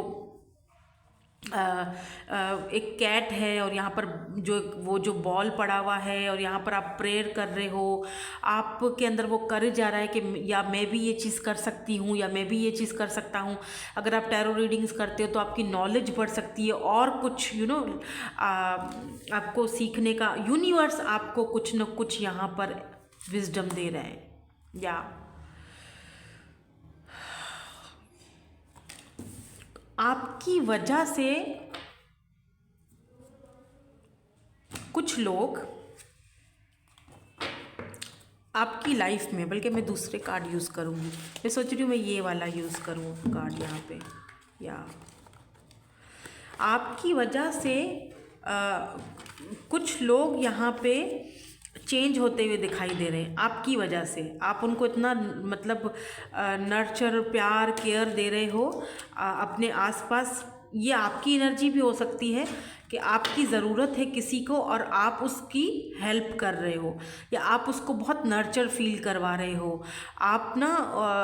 एक कैट है और यहाँ पर जो वो जो बॉल पड़ा हुआ है और यहाँ पर आप प्रेयर कर रहे हो, आपके अंदर वो करेज आ रहा है कि या मैं भी ये चीज़ कर सकती हूँ या मैं भी ये चीज़ कर सकता हूँ। अगर आप टैरो रीडिंग्स करते हो तो आपकी नॉलेज बढ़ सकती है और कुछ आपको सीखने का, यूनिवर्स आपको कुछ न कुछ यहाँ पर विजडम दे रहा है। या आपकी वजह से कुछ लोग आपकी लाइफ में, बल्कि मैं दूसरे कार्ड यूज़ करूँगी, मैं सोच रही हूँ मैं ये वाला यूज़ करूँ कार्ड यहाँ पे। या आपकी वजह से कुछ लोग यहाँ पे चेंज होते हुए दिखाई दे रहे हैं आपकी वजह से। आप उनको इतना मतलब नर्चर, प्यार, केयर दे रहे हो अपने आसपास। ये आपकी एनर्जी भी हो सकती है कि आपकी ज़रूरत है किसी को और आप उसकी हेल्प कर रहे हो, या आप उसको बहुत नर्चर फील करवा रहे हो। आप ना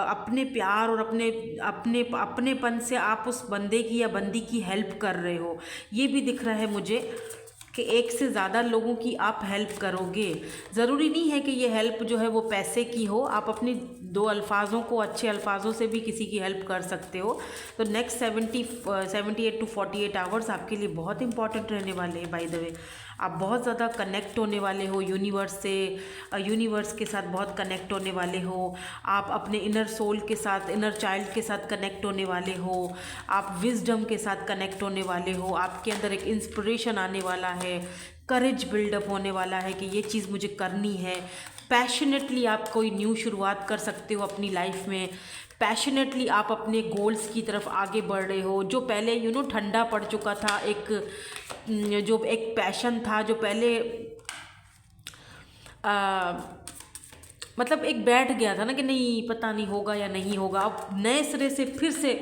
अपने प्यार और अपनेपन से आप उस बंदे की या बंदी की हेल्प कर रहे हो। ये भी दिख रहा है मुझे कि एक से ज़्यादा लोगों की आप हेल्प करोगे। ज़रूरी नहीं है कि ये हेल्प जो है वो पैसे की हो, आप अपनी दो अल्फाजों को, अच्छे अल्फाजों से भी किसी की हेल्प कर सकते हो। तो नेक्स्ट 78 to 48 आवर्स आपके लिए बहुत इंपॉर्टेंट रहने वाले हैं। बाय द वे, आप बहुत ज़्यादा कनेक्ट होने वाले हो यूनिवर्स से, यूनिवर्स के साथ बहुत कनेक्ट होने वाले हो। आप अपने इनर सोल के साथ, इनर चाइल्ड के साथ कनेक्ट होने वाले हो। आप विजडम के साथ कनेक्ट होने वाले हो। आपके अंदर एक इंस्पिरेशन आने वाला है, करेज बिल्डअप होने वाला है कि ये चीज़ मुझे करनी है। पैशनेटली आप कोई न्यू शुरुआत कर सकते हो अपनी लाइफ में। पैशनेटली आप अपने गोल्स की तरफ आगे बढ़ रहे हो। जो पहले ठंडा पड़ चुका था, जो एक पैशन था जो पहले मतलब एक बैठ गया था ना कि नहीं पता नहीं होगा या नहीं होगा, अब नए सिरे से फिर से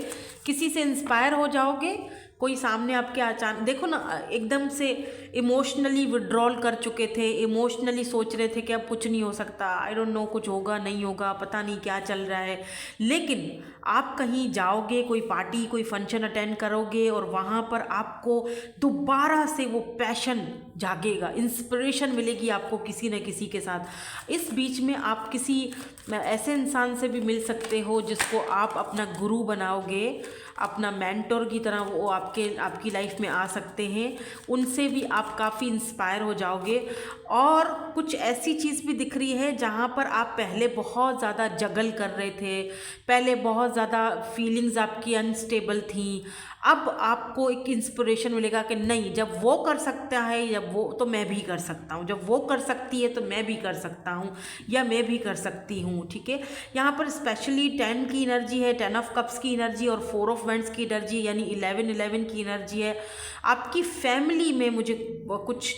किसी से इंस्पायर हो जाओगे। कोई सामने आपके अचानक देखो ना, एकदम से इमोशनली विड्रॉल कर चुके थे, इमोशनली सोच रहे थे कि अब कुछ नहीं हो सकता, आई डोंट नो कुछ होगा नहीं होगा, पता नहीं क्या चल रहा है। लेकिन आप कहीं जाओगे, कोई पार्टी, कोई फंक्शन अटेंड करोगे और वहाँ पर आपको दोबारा से वो पैशन जागेगा, इंस्पिरेशन मिलेगी आपको किसी न किसी के साथ। इस बीच में आप किसी ऐसे इंसान से भी मिल सकते हो जिसको आप अपना गुरु बनाओगे, अपना मेंटोर की तरह वो आपकी लाइफ में आ सकते हैं। उनसे भी आप काफ़ी इंस्पायर हो जाओगे। और कुछ ऐसी चीज़ भी दिख रही है जहाँ पर आप पहले बहुत ज़्यादा जगल कर रहे थे, पहले बहुत ज़्यादा फीलिंग्स आपकी अनस्टेबल थी। अब आपको एक इंस्पिरेशन मिलेगा कि नहीं, जब वो कर सकता है जब वो, तो मैं भी कर सकता हूँ, जब वो कर सकती है तो मैं भी कर सकता हूँ या मैं भी कर सकती हूँ। ठीक है, यहाँ पर स्पेशली 10 की एनर्जी है, 10 ऑफ कप्स की एनर्जी और 4 ऑफ वेंड्स की एनर्जी, यानी 11 की एनर्जी है। आपकी फैमिली में मुझे कुछ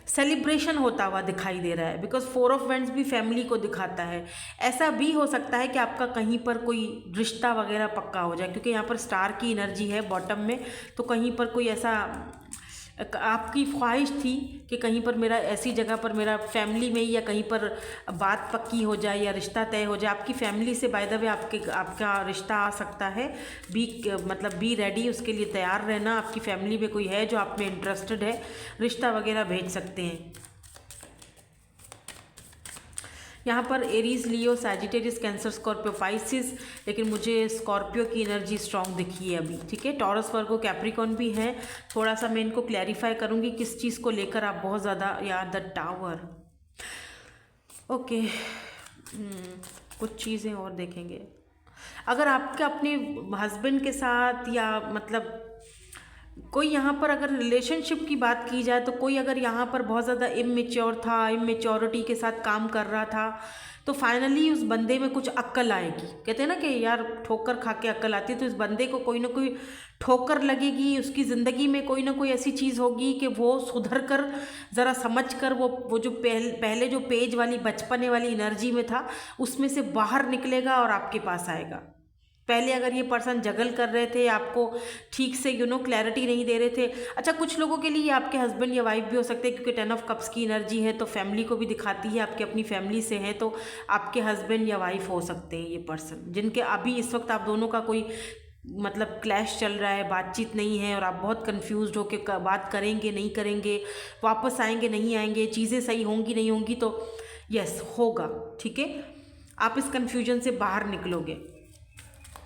सेलिब्रेशन होता हुआ दिखाई दे रहा है, बिकॉज 4 ऑफ वेंड्स भी फैमिली को दिखाता है। ऐसा भी हो सकता है कि आपका कहीं पर कोई रिश्ता वगैरह पक्का हो जाए, क्योंकि यहाँ पर स्टार की एनर्जी है बॉटम में। तो कहीं पर कोई ऐसा आपकी ख्वाहिश थी कि कहीं पर मेरा, ऐसी जगह पर मेरा फैमिली में या कहीं पर बात पक्की हो जाए या रिश्ता तय हो जाए। आपकी फैमिली से बाय द वे आपका रिश्ता आ सकता है। बी रेडी, उसके लिए तैयार रहना। आपकी फैमिली में कोई है जो आप में इंटरेस्टेड है, रिश्ता वगैरह भेज सकते हैं। यहाँ पर एरीज, लियो, सैजिटेरियस, कैंसर, स्कॉर्पियो, पाइसिस, लेकिन मुझे स्कॉर्पियो की एनर्जी स्ट्रॉन्ग दिखी है अभी। ठीक है, टॉरस, वर्गो, कैप्रिकॉन भी है। थोड़ा सा मैं इनको क्लैरिफाई करूँगी किस चीज़ को लेकर आप बहुत ज़्यादा, या द टावर। ओके, कुछ चीज़ें और देखेंगे। अगर आपके अपने हस्बैंड के साथ या मतलब कोई यहाँ पर अगर रिलेशनशिप की बात की जाए तो कोई अगर यहाँ पर बहुत ज़्यादा इमेच्योर था, इमेच्योरिटी के साथ काम कर रहा था, तो फाइनली उस बंदे में कुछ अक्ल आएगी। कहते हैं ना कि यार ठोकर खा के अक्ल आती है, तो इस बंदे को कोई ना कोई ठोकर लगेगी, उसकी ज़िंदगी में कोई ना कोई ऐसी चीज़ होगी कि वो सुधर कर, ज़रा समझ कर, वो जो पहले जो पेज वाली बचपने वाली एनर्जी में था उसमें से बाहर निकलेगा और आपके पास आएगा। पहले अगर ये पर्सन जगल कर रहे थे, आपको ठीक से क्लैरिटी नहीं दे रहे थे। अच्छा, कुछ लोगों के लिए आपके हस्बैंड या वाइफ भी हो सकते हैं, क्योंकि 10 ऑफ कप्स की एनर्जी है तो फैमिली को भी दिखाती है, आपके अपनी फैमिली से है तो आपके हस्बैंड या वाइफ हो सकते हैं ये पर्सन, जिनके अभी इस वक्त आप दोनों का कोई मतलब क्लैश चल रहा है, बातचीत नहीं है और आप बहुत कंफ्यूज्ड हो कि बात करेंगे नहीं करेंगे, वापस आएंगे नहीं आएंगे, चीज़ें सही होंगी नहीं होंगी, तो यस होगा, ठीक है। आप इस कन्फ्यूजन से बाहर निकलोगे।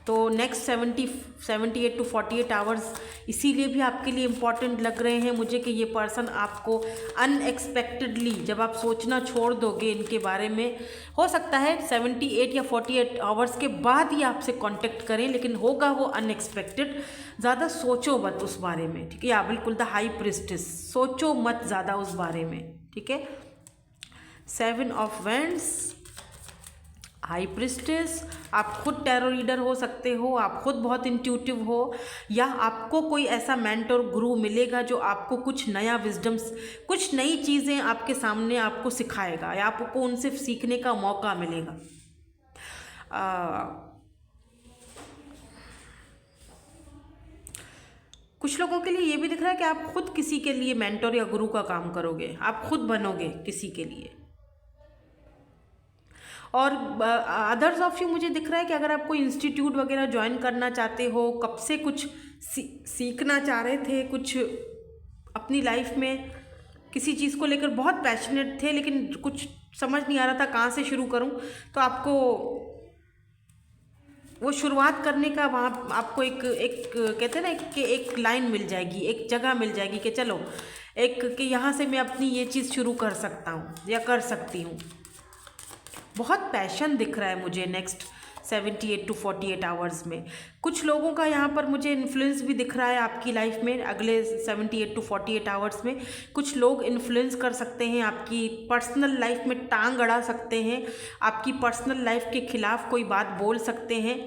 तो नेक्स्ट 78 टू 48 आवर्स इसीलिए भी आपके लिए इम्पॉर्टेंट लग रहे हैं मुझे कि ये पर्सन आपको अनएक्सपेक्टेडली, जब आप सोचना छोड़ दोगे इनके बारे में, हो सकता है 78 या 48 आवर्स के बाद ही आपसे कांटेक्ट करें, लेकिन होगा वो अनएक्सपेक्टेड। ज़्यादा सोचो मत उस बारे में, ठीक है। या बिल्कुल द हाई प्रिस्टेस, सोचो मत ज़्यादा उस बारे में, ठीक है। 7 ऑफ वैंड्स, हाई प्रिस्टेस, आप खुद टैरो रीडर हो सकते हो, आप खुद बहुत इंट्यूटिव हो, या आपको कोई ऐसा मेंटर गुरु मिलेगा जो आपको कुछ नया विजडम्स, कुछ नई चीज़ें आपके सामने आपको सिखाएगा या आपको उनसे सीखने का मौका मिलेगा। कुछ लोगों के लिए ये भी दिख रहा है कि आप खुद किसी के लिए मेंटर या गुरु का काम करोगे, आप खुद बनोगे किसी के लिए। और अदर्स ऑफ यू मुझे दिख रहा है कि अगर आप कोई इंस्टीट्यूट वगैरह ज्वाइन करना चाहते हो, कब से कुछ सीखना चाह रहे थे, कुछ अपनी लाइफ में किसी चीज़ को लेकर बहुत पैशनेट थे, लेकिन कुछ समझ नहीं आ रहा था कहाँ से शुरू करूँ, तो आपको वो शुरुआत करने का वहाँ आपको एक कहते हैं ना कि एक लाइन मिल जाएगी, एक जगह मिल जाएगी कि चलो एक कि यहाँ से मैं अपनी ये चीज़ शुरू कर सकता हूँ या कर सकती हूँ। बहुत पैशन दिख रहा है मुझे नेक्स्ट 78 टू 48 आवर्स में। कुछ लोगों का यहाँ पर मुझे इन्फ्लुएंस भी दिख रहा है आपकी लाइफ में। अगले 78 टू 48 आवर्स में कुछ लोग इन्फ्लुएंस कर सकते हैं, आपकी पर्सनल लाइफ में टांग अड़ा सकते हैं, आपकी पर्सनल लाइफ के खिलाफ कोई बात बोल सकते हैं।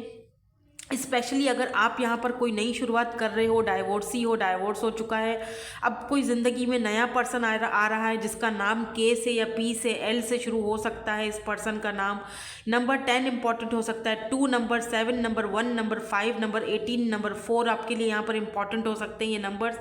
स्पेशली अगर आप यहाँ पर कोई नई शुरुआत कर रहे हो, डाइवोर्सी हो, डाइवोर्स हो चुका है, अब कोई ज़िंदगी में नया पर्सन आ रहा है जिसका नाम के से या पी से एल से शुरू हो सकता है। इस पर्सन का नाम नंबर 10 इंपॉर्टेंट हो सकता है, 2 number 7 number 1 number 5 number 18 number 4 आपके लिए यहाँ पर इंपॉर्टेंट हो सकते हैं ये नंबर्स।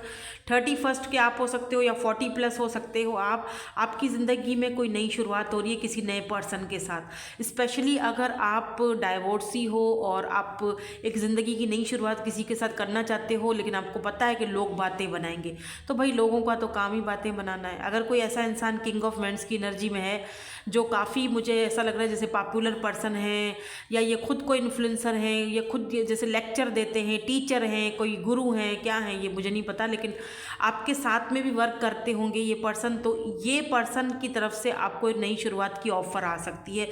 31 के आप हो सकते हो या 40 प्लस हो सकते हो आप। आपकी ज़िंदगी में कोई नई शुरुआत हो रही है किसी नए पर्सन के साथ। स्पेशली अगर आप डाइवोर्सी हो और आप एक ज़िंदगी की नई शुरुआत किसी के साथ करना चाहते हो, लेकिन आपको पता है कि लोग बातें बनाएंगे, तो भाई लोगों का तो काम ही बातें बनाना है। अगर कोई ऐसा इंसान किंग ऑफ वैंड्स की एनर्जी में है जो काफ़ी मुझे ऐसा लग रहा है जैसे पॉपुलर पर्सन है, या ये खुद को इन्फ्लुएंसर हैं, ये खुद जैसे लेक्चर देते हैं, टीचर हैं, कोई गुरु हैं, क्या हैं ये मुझे नहीं पता, लेकिन आपके साथ में भी वर्क करते होंगे ये पर्सन, तो ये पर्सन की तरफ से आपको एक नई शुरुआत की ऑफर आ सकती है।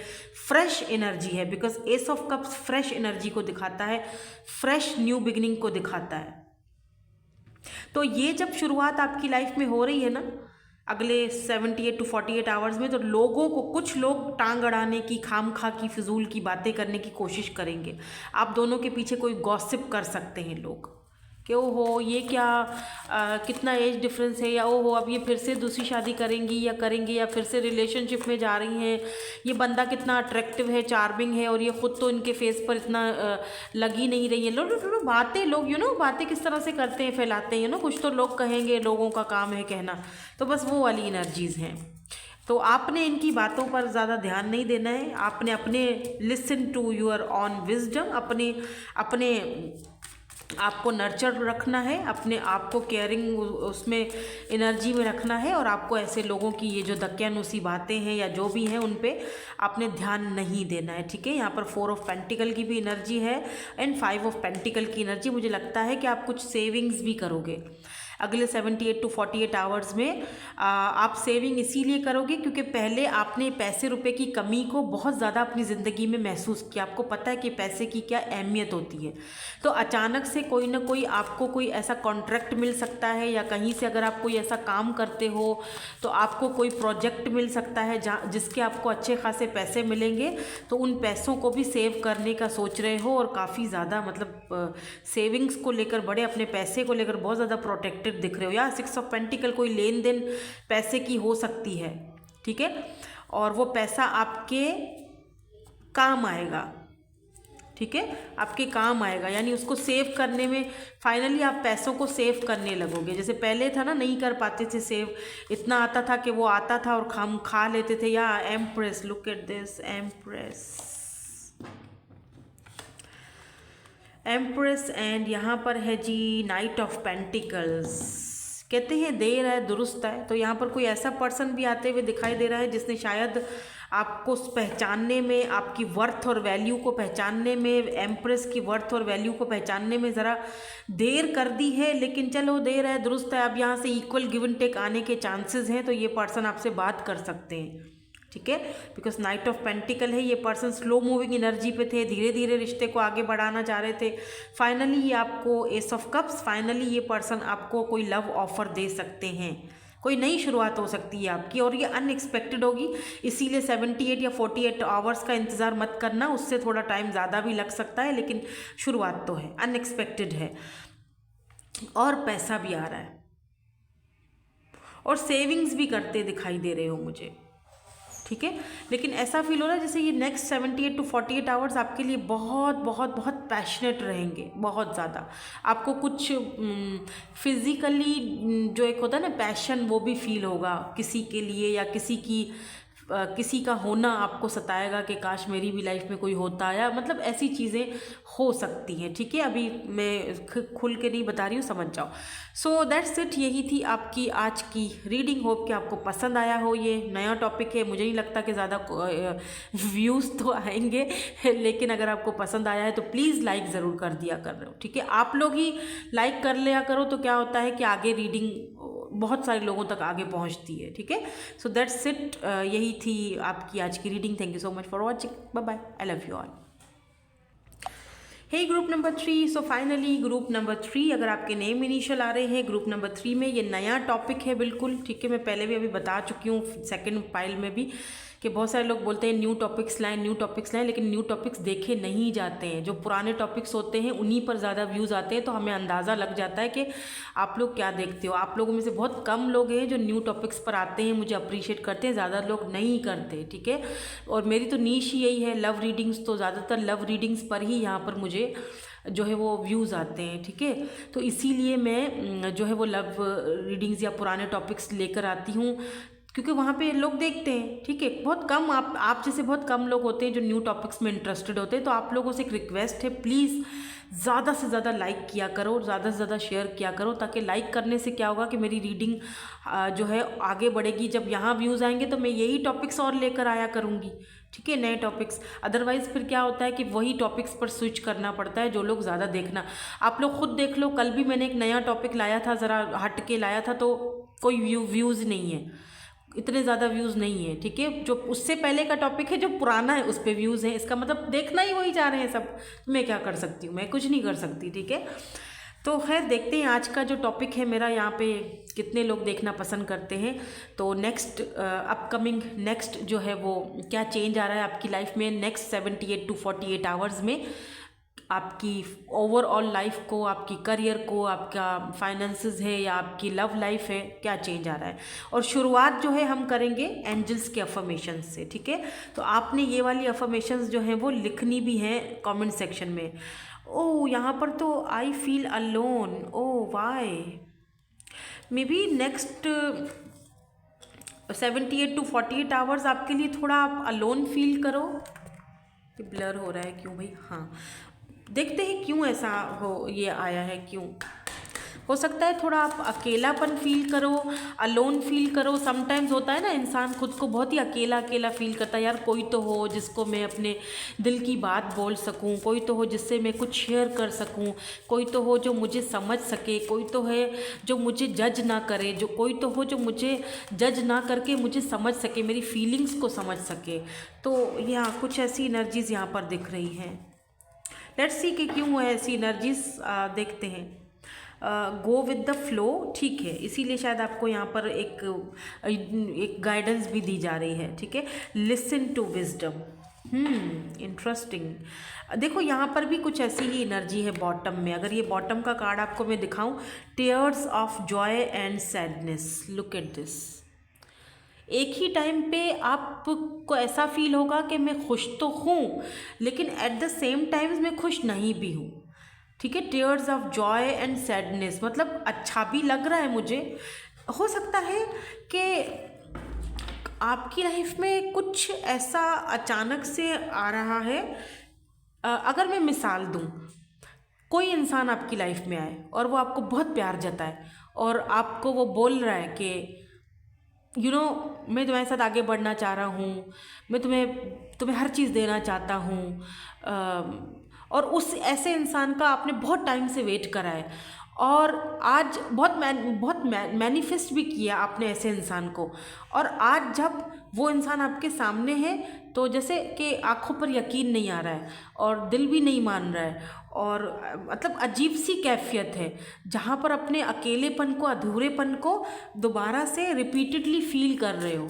फ्रेश एनर्जी है, because S of cups fresh energy को दिखाता है, फ्रेश न्यू बिगिनिंग को दिखाता है। तो ये जब शुरुआत आपकी लाइफ में हो रही है ना अगले 78 टू 48 आवर्स में, तो लोगों को, कुछ लोग टांग अड़ाने की, खामखा की, फिजूल की बातें करने की कोशिश करेंगे। आप दोनों के पीछे कोई गॉसिप कर सकते हैं लोग कि ओहो ये क्या कितना एज डिफरेंस है, या ओहो अब ये फिर से दूसरी शादी करेंगी या करेंगे, या फिर से रिलेशनशिप में जा रही हैं, ये बंदा कितना अट्रैक्टिव है, चार्मिंग है, और ये खुद तो इनके फेस पर इतना लगी नहीं रही है। लो बातें लोग बातें किस तरह से करते हैं, फैलाते हैं कुछ तो लोग कहेंगे, लोगों का काम है कहना, तो बस वो वाली एनर्जीज़ हैं। तो आपने इनकी बातों पर ज़्यादा ध्यान नहीं देना है, आपने अपने listen to your own wisdom, अपने आपको नर्चर रखना है, अपने आप को केयरिंग उसमें एनर्जी में रखना है, और आपको ऐसे लोगों की ये जो दकियानुसी बातें हैं या जो भी हैं उन पे आपने ध्यान नहीं देना है, ठीक है। यहाँ पर 4 ऑफ पेंटिकल की भी एनर्जी है एंड 5 ऑफ पेंटिकल की एनर्जी। मुझे लगता है कि आप कुछ सेविंग्स भी करोगे अगले 78 टू 48 आवर्स में। आप सेविंग इसीलिए करोगे क्योंकि पहले आपने पैसे रुपए की कमी को बहुत ज़्यादा अपनी ज़िंदगी में महसूस किया, आपको पता है कि पैसे की क्या अहमियत होती है। तो अचानक से कोई ना कोई आपको कोई ऐसा कॉन्ट्रैक्ट मिल सकता है, या कहीं से अगर आप कोई ऐसा काम करते हो तो आपको कोई प्रोजेक्ट मिल सकता है जिसके आपको अच्छे खासे पैसे मिलेंगे, तो उन पैसों को भी सेव करने का सोच रहे हो, और काफ़ी ज़्यादा मतलब सेविंग्स को लेकर, बड़े अपने पैसे को लेकर बहुत ज़्यादा प्रोटेक्टेड दिख रहे हो। या 6 ऑफ पेंटिकल कोई लेन देन पैसे की हो सकती है, ठीक है, और वो पैसा आपके काम आएगा, ठीक है, आपके काम आएगा, यानी उसको सेव करने में फाइनली आप पैसों को सेव करने लगोगे। जैसे पहले था ना, नहीं कर पाते थे सेव, इतना आता था कि वो आता था और हम खा लेते थे। या empress, look at this empress, empress and यहाँ पर है जी नाइट ऑफ पेंटिकल्स। कहते हैं देर है दुरुस्त है, तो यहाँ पर कोई ऐसा पर्सन भी आते हुए दिखाई दे रहा है जिसने शायद आपको पहचानने में, आपकी वर्थ और वैल्यू को पहचानने में, एम्प्रेस की वर्थ और वैल्यू को पहचानने में ज़रा देर कर दी है। लेकिन चलो देर है दुरुस्त है, अब यहाँ से इक्वल गिव एंड टेक आने के चांसेस हैं, तो ये पर्सन आपसे बात कर सकते हैं, ठीक है। बिकॉज नाइट ऑफ पेंटिकल है, ये पर्सन स्लो मूविंग एनर्जी पे थे, धीरे धीरे रिश्ते को आगे बढ़ाना चाह रहे थे। फाइनली ये आपको एस ऑफ कप्स, फाइनली ये पर्सन आपको कोई लव ऑफर दे सकते हैं, कोई नई शुरुआत हो सकती है आपकी, और ये अनएक्सपेक्टेड होगी। इसीलिए 78 या 48 आवर्स का इंतज़ार मत करना, उससे थोड़ा टाइम ज़्यादा भी लग सकता है, लेकिन शुरुआत तो है, अनएक्सपेक्टेड है, और पैसा भी आ रहा है, और सेविंग्स भी करते दिखाई दे रहे हो मुझे, ठीक है। लेकिन ऐसा फील हो रहा है जैसे ये नेक्स्ट 78 to 48 आवर्स आपके लिए बहुत बहुत बहुत पैशनेट रहेंगे, बहुत ज़्यादा। आपको कुछ फिज़िकली जो एक होता है ना पैशन, वो भी फील होगा किसी के लिए, या किसी का होना आपको सताएगा कि काश मेरी भी लाइफ में कोई होता, या मतलब ऐसी चीज़ें हो सकती हैं, ठीक है। अभी मैं खुल के नहीं बता रही हूँ, समझ जाओ। सो दैट्स इट, यही थी आपकी आज की रीडिंग। होप कि आपको पसंद आया हो। ये नया टॉपिक है, मुझे नहीं लगता कि ज़्यादा व्यूज़ तो आएंगे, लेकिन अगर आपको पसंद आया है तो प्लीज़ लाइक ज़रूर कर दिया कर रहे हो, ठीक है। आप लोग ही लाइक कर लिया करो, तो क्या होता है कि आगे रीडिंग बहुत सारे लोगों तक आगे पहुंचती है, ठीक है। सो दैट्स इट, यही थी आपकी आज की reading. Thank you so much for watching, bye bye, I love you all. Hey group number 3, so finally group number 3, अगर आपके नेम इनिशियल आ रहे हैं ग्रुप नंबर 3 में, ये नया टॉपिक है बिल्कुल, ठीक है। मैं पहले भी अभी बता चुकी हूँ सेकंड फाइल में भी, कि बहुत सारे लोग बोलते हैं न्यू टॉपिक्स लाएं, न्यू टॉपिक्स लाएं, लेकिन न्यू टॉपिक्स देखे नहीं जाते हैं। जो पुराने टॉपिक्स होते हैं उन्हीं पर ज़्यादा व्यूज़ आते हैं, तो हमें अंदाज़ा लग जाता है कि आप लोग क्या देखते हो। आप लोगों में से बहुत कम लोग हैं जो न्यू टॉपिक्स पर आते हैं, मुझे अप्रिशिएट करते हैं, ज़्यादा लोग नहीं करते, ठीक है। और मेरी तो नीश ही यही है, लव रीडिंग्स, तो ज़्यादातर लव रीडिंग्स पर ही यहाँ पर मुझे जो है वो व्यूज़ आते हैं, ठीक है। तो इसीलिए मैं जो है वो लव रीडिंग्स या पुराने टॉपिक्स लेकर आती हूँ, क्योंकि वहाँ पे लोग देखते हैं, ठीक है। बहुत कम, आप जैसे बहुत कम लोग होते हैं जो न्यू टॉपिक्स में इंटरेस्टेड होते हैं। तो आप लोगों से एक रिक्वेस्ट है, प्लीज़ ज़्यादा से ज़्यादा लाइक किया करो, ज़्यादा से ज़्यादा शेयर किया करो, ताकि लाइक करने से क्या होगा कि मेरी रीडिंग जो है आगे बढ़ेगी। जब यहाँ व्यूज़ आएंगे तो मैं यही टॉपिक्स और लेकर आया करूँगी, ठीक है, नए टॉपिक्स। अदरवाइज़ फिर क्या होता है कि वही टॉपिक्स पर स्विच करना पड़ता है, जो लोग ज़्यादा देखना। आप लोग खुद देख लो, कल भी मैंने एक नया टॉपिक लाया था, ज़रा हट के लाया था, तो कोई व्यूज़ नहीं है, इतने ज़्यादा व्यूज़ नहीं है, ठीक है। जो उससे पहले का टॉपिक है, जो पुराना है, उस पर व्यूज़ हैं, इसका मतलब देखना ही वही जा रहे हैं सब। तो मैं क्या कर सकती हूँ, मैं कुछ नहीं कर सकती, ठीक है। तो खैर देखते हैं आज का जो टॉपिक है मेरा, यहाँ पे कितने लोग देखना पसंद करते हैं। तो नेक्स्ट अपकमिंग नेक्स्ट जो है वो क्या चेंज आ रहा है आपकी लाइफ में नेक्स्ट 78 to 48 आवर्स में, आपकी ओवरऑल लाइफ को, आपकी करियर को, आपका फाइनेंसेस है या आपकी लव लाइफ है, क्या चेंज आ रहा है। और शुरुआत जो है हम करेंगे एंजल्स के अफर्मेशंस से, ठीक है। तो आपने ये वाली अफर्मेशंस जो हैं वो लिखनी भी हैं कमेंट सेक्शन में। ओह, यहाँ पर तो I feel alone, oh why, maybe next 78 to 48 hours आपके लिए थोड़ा आप अलोन फील करो। ये ब्लर हो रहा है क्यों भाई, हाँ देखते हैं क्यों ऐसा हो, ये आया है क्यों। हो सकता है थोड़ा आप अकेलापन फील करो, अलोन फील करो। समटाइम्स होता है ना, इंसान खुद को बहुत ही अकेला अकेला फील करता है, यार कोई तो हो जिसको मैं अपने दिल की बात बोल सकूं, कोई तो हो जिससे मैं कुछ शेयर कर सकूं, कोई तो हो जो मुझे समझ सके, कोई तो है जो मुझे जज ना करे, जो कोई तो हो जो मुझे जज ना करके मुझे समझ सके, मेरी फीलिंग्स को समझ सके। तो यहाँ कुछ ऐसी एनर्जीज़ यहाँ पर दिख रही हैं। लेट्स सी कि क्यों है ऐसी एनर्जीज, देखते हैं। गो विद द फ्लो, ठीक है, इसीलिए शायद आपको यहाँ पर एक गाइडेंस भी दी जा रही है, ठीक है। Listen to wisdom, interesting. देखो यहाँ पर भी कुछ ऐसी ही एनर्जी है बॉटम में। अगर ये बॉटम का कार्ड आपको मैं दिखाऊं, tears of Joy and sadness, look at this. एक ही टाइम पे आपको ऐसा फील होगा कि मैं खुश तो हूँ, लेकिन एट द सेम टाइम्स मैं खुश नहीं भी हूँ, ठीक है। Tears of Joy and sadness, मतलब अच्छा भी लग रहा है मुझे। हो सकता है कि आपकी लाइफ में कुछ ऐसा अचानक से आ रहा है। अगर मैं मिसाल दूँ, कोई इंसान आपकी लाइफ में आए और वो आपको बहुत प्यार जताए और आपको वो बोल रहा है कि मैं तुम्हारे साथ आगे बढ़ना चाह रहा हूँ, मैं तुम्हें तुम्हें हर चीज़ देना चाहता हूँ, और उस ऐसे इंसान का आपने बहुत टाइम से वेट करा है और आज बहुत मैनिफेस्ट भी किया आपने ऐसे इंसान को, और आज जब वो इंसान आपके सामने है तो जैसे कि आंखों पर यकीन नहीं आ रहा है और दिल भी नहीं मान रहा है, और मतलब अजीब सी कैफियत है जहाँ पर अपने अकेलेपन को, अधूरेपन को दोबारा से रिपीटेडली फील कर रहे हो।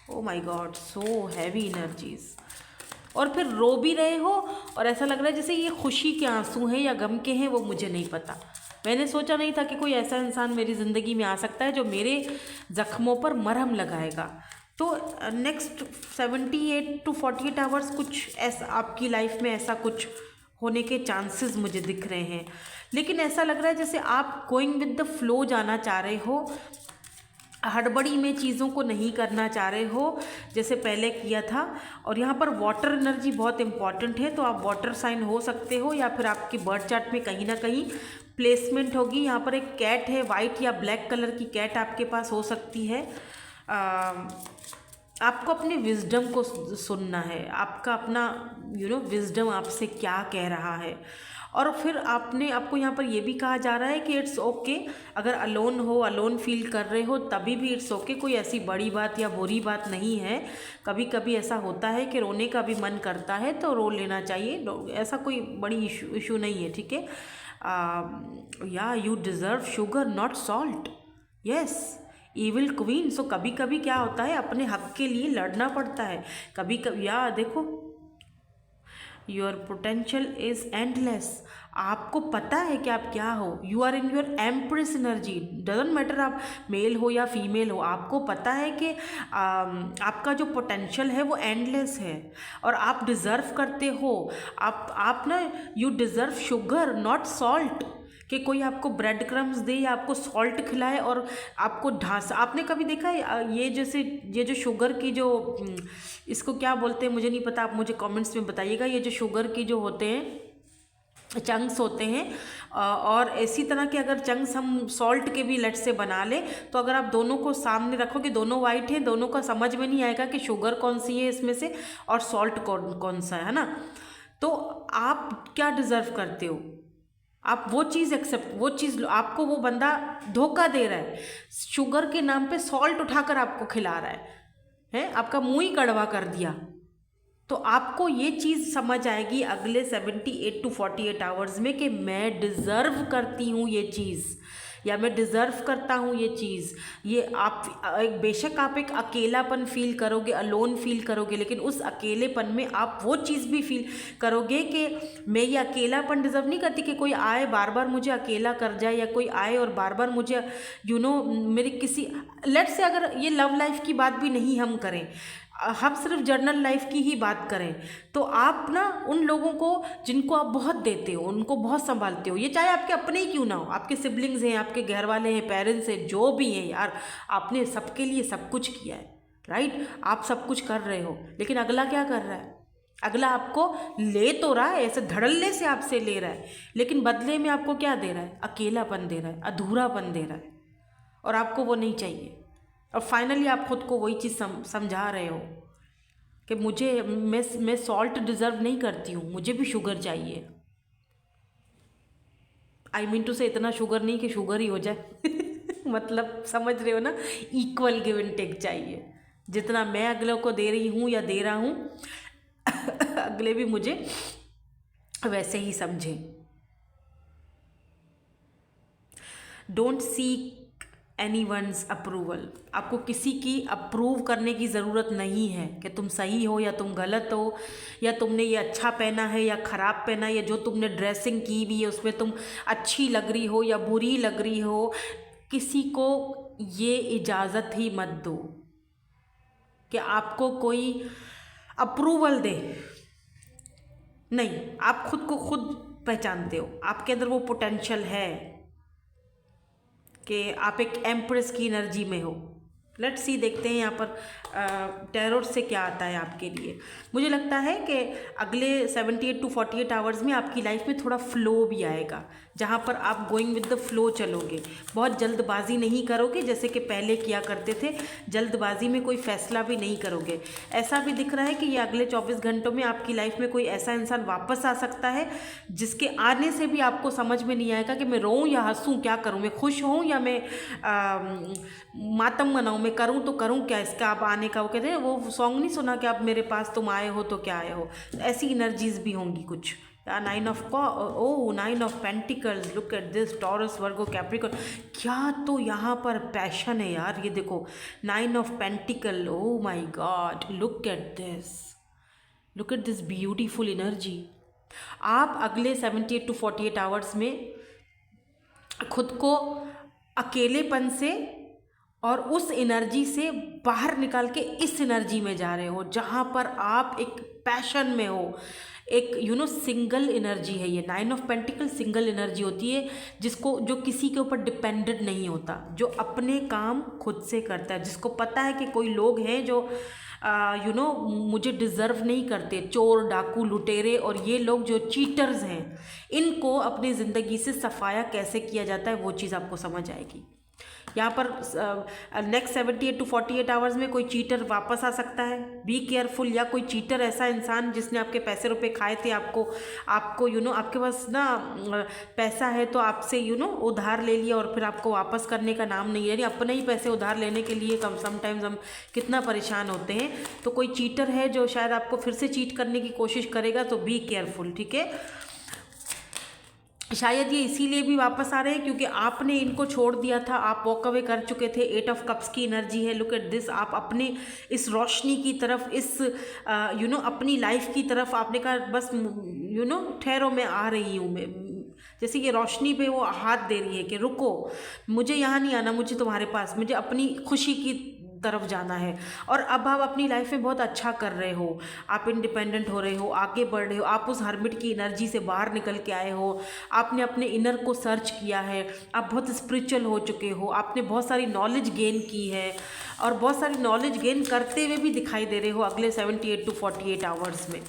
Oh my God, so heavy energies. और फिर रो भी रहे हो और ऐसा लग रहा है जैसे ये खुशी के आंसू हैं या गम के हैं, वो मुझे नहीं पता। मैंने सोचा नहीं था कि कोई ऐसा इंसान मेरी ज़िंदगी में आ सकता है जो मेरे ज़ख्मों पर मरहम लगाएगा। तो नेक्स्ट 78 to 48 आवर्स कुछ ऐसा आपकी लाइफ में ऐसा कुछ होने के चांसेस मुझे दिख रहे हैं, लेकिन ऐसा लग रहा है जैसे आप गोइंग विद द फ्लो जाना चाह रहे हो, हड़बड़ी में चीज़ों को नहीं करना चाह रहे हो जैसे पहले किया था। और यहाँ पर वाटर एनर्जी बहुत इंपॉर्टेंट है, तो आप वाटर साइन हो सकते हो या फिर आपकी बर्थ चार्ट में कहीं ना कहीं प्लेसमेंट होगी। यहाँ पर एक कैट है, वाइट या ब्लैक कलर की कैट आपके पास हो सकती है। आपको अपने विजडम को सुनना है, आपका अपना विजडम आपसे क्या कह रहा है। और फिर आपको यहाँ पर ये भी कहा जा रहा है कि इट्स ओके, अगर अलोन हो, अलोन फील कर रहे हो तभी भी इट्स ओके, कोई ऐसी बड़ी बात या बुरी बात नहीं है। कभी कभी ऐसा होता है कि रोने का भी मन करता है तो रो लेना चाहिए, ऐसा कोई बड़ी इशू नहीं है, ठीक है। या you deserve sugar not salt, yes evil queen. So कभी कभी क्या होता है, अपने हक के लिए लड़ना पड़ता है कभी कभी। या देखो, योर पोटेंशियल इज़ एंडलेस। आपको पता है कि आप क्या हो, you are in your empress energy, doesn't matter आप मेल हो या फीमेल हो। आपको पता है कि आपका जो पोटेंशियल है वो एंडलेस है और आप डिज़र्व करते हो। आप ना you deserve sugar not salt, कि कोई आपको ब्रेड क्रम्स दे या आपको सॉल्ट खिलाए और आपको ढांसा। आपने कभी देखा है ये जो शुगर की जो इसको क्या बोलते हैं मुझे नहीं पता, आप मुझे कमेंट्स में बताइएगा। ये जो शुगर की जो होते हैं चंक्स होते हैं, और इसी तरह के अगर चंक्स हम सॉल्ट के भी लट से बना लें तो अगर आप दोनों को सामने रखोगे, दोनों वाइट हैं, दोनों का समझ में नहीं आएगा कि शुगर कौन सी है इसमें से और सॉल्ट कौन सा है ना। तो आप क्या डिज़र्व करते हो, आप वो चीज़ वो चीज़ आपको वो बंदा धोखा दे रहा है, शुगर के नाम पे सॉल्ट उठाकर आपको खिला रहा है, आपका मुंह ही कड़वा कर दिया। तो आपको ये चीज़ समझ आएगी अगले 78 to 48 आवर्स में कि मैं डिज़र्व करती हूँ ये चीज़, या मैं डिज़र्व करता हूँ ये चीज़। ये आप बेशक आप एक अकेलापन फील करोगे, अलोन फील करोगे, लेकिन उस अकेलेपन में आप वो चीज़ भी फील करोगे कि मैं ये अकेलापन डिज़र्व नहीं करती कि कोई आए बार बार मुझे अकेला कर जाए, या कोई आए और बार बार मुझे मेरी किसी लेट्स से अगर ये लव लाइफ की बात भी नहीं हम करें, हम सिर्फ जर्नल लाइफ की ही बात करें, तो आप ना उन लोगों को जिनको आप बहुत देते हो, उनको बहुत संभालते हो, ये चाहे आपके अपने ही क्यों ना हो, आपके सिबलिंग्स हैं, आपके घर वाले हैं, पेरेंट्स हैं, जो भी हैं यार, आपने सबके लिए सब कुछ किया है, राइट। आप सब कुछ कर रहे हो, लेकिन अगला क्या कर रहा है, अगला आपको ले तो रहा है, ऐसे धड़ल्ले से आपसे ले रहा है, लेकिन बदले में आपको क्या दे रहा है, अकेलापन दे रहा है, अधूरापन दे रहा है, और आपको वो नहीं चाहिए। और फाइनली आप खुद को वही चीज़ समझा रहे हो कि मैं सॉल्ट डिज़र्व नहीं करती हूँ, मुझे भी शुगर चाहिए। आई मीन टू से इतना शुगर नहीं कि शुगर ही हो जाए मतलब समझ रहे हो ना, इक्वल गिव एंड टेक चाहिए। जितना मैं अगले को दे रही हूँ या दे रहा हूँ अगले भी मुझे वैसे ही समझें। Don't seek anyone's approval. आपको किसी की अप्रूव करने की ज़रूरत नहीं है कि तुम सही हो या तुम गलत हो, या तुमने ये अच्छा पहना है या ख़राब पहना है, या जो तुमने ड्रेसिंग की हुई है उसमें तुम अच्छी लग रही हो या बुरी लग रही हो। किसी को ये इजाज़त ही मत दो कि आपको कोई अप्रूवल दे। नहीं, आप खुद को खुद पहचानते हो, आपके अंदर वो पोटेंशियल है कि आप एक एम्प्रेस की एनर्जी में हो, लेट्स सी, देखते हैं यहाँ पर टैरोट से क्या आता है आपके लिए। मुझे लगता है कि अगले 78 to 48 आवर्स में आपकी लाइफ में थोड़ा फ्लो भी आएगा, जहाँ पर आप गोइंग विद द फ्लो चलोगे, बहुत जल्दबाजी नहीं करोगे जैसे कि पहले किया करते थे, जल्दबाजी में कोई फैसला भी नहीं करोगे। ऐसा भी दिख रहा है कि ये अगले 24 घंटों में आपकी लाइफ में कोई ऐसा इंसान वापस आ सकता है जिसके आने से भी आपको समझ में नहीं आएगा कि मैं रोऊं या हंसूं, क्या करूं, मैं खुश हूं या मैं मातम मनाऊं, मैं करूं तो करूं क्या। इसका आप आने का, वो कहते हैं वो सॉन्ग नहीं सुना कि आप मेरे पास तुम आए हो तो क्या आए हो, तो ऐसी एनर्जीज भी होंगी कुछ। Nine of pentacles, look at this, taurus, Virgo, Capricorn, क्या तो यहाँ पर पैशन है यार। ये देखो 9 of pentacle, oh my God, look at this beautiful energy. आप अगले 78 to 48 आवर्स में खुद को अकेलेपन से और उस एनर्जी से बाहर निकाल के इस एनर्जी में जा रहे हो जहाँ पर आप एक पैशन में हो, एक सिंगल एनर्जी है ये। 9 ऑफ पेंटिकल सिंगल एनर्जी होती है, जो किसी के ऊपर डिपेंडेंट नहीं होता, जो अपने काम खुद से करता है, जिसको पता है कि कोई लोग हैं जो मुझे डिज़र्व नहीं करते, चोर, डाकू, लुटेरे और ये लोग जो चीटर्स हैं, इनको अपनी ज़िंदगी से सफाया कैसे किया जाता है वो चीज़ आपको समझ आएगी। यहाँ पर नेक्स्ट 78 to 48 आवर्स में कोई चीटर वापस आ सकता है, बी केयरफुल। या कोई चीटर ऐसा इंसान जिसने आपके पैसे रुपए खाए थे, आपको आपके पास ना पैसा है तो आपसे उधार ले लिया और फिर आपको वापस करने का नाम नहीं है, यानी अपने ही पैसे उधार लेने के लिए समटाइम्स हम कितना परेशान होते हैं। तो कोई चीटर है जो शायद आपको फिर से चीट करने की कोशिश करेगा, तो बी केयरफुल, ठीक है। शायद ये इसीलिए भी वापस आ रहे हैं क्योंकि आपने इनको छोड़ दिया था, आप वॉक अवे कर चुके थे। 8 ऑफ कप्स की एनर्जी है, लुक एट दिस। आप अपने इस रोशनी की तरफ, इस अपनी लाइफ की तरफ आपने कहा बस ठहरो, मैं आ रही हूँ, मैं जैसे ये रोशनी पे वो हाथ दे रही है कि रुको, मुझे यहाँ नहीं आना, मुझे तुम्हारे पास, मुझे अपनी खुशी की तरफ जाना है। और अब आप अपनी लाइफ में बहुत अच्छा कर रहे हो, आप इंडिपेंडेंट हो रहे हो, आगे बढ़ रहे हो, आप उस हर्मिट की एनर्जी से बाहर निकल के आए हो, आपने अपने इनर को सर्च किया है, आप बहुत स्पिरिचुअल हो चुके हो, आपने बहुत सारी नॉलेज गेन की है और बहुत सारी नॉलेज गेन करते हुए भी दिखाई दे रहे हो अगले 78 to 48 आवर्स में।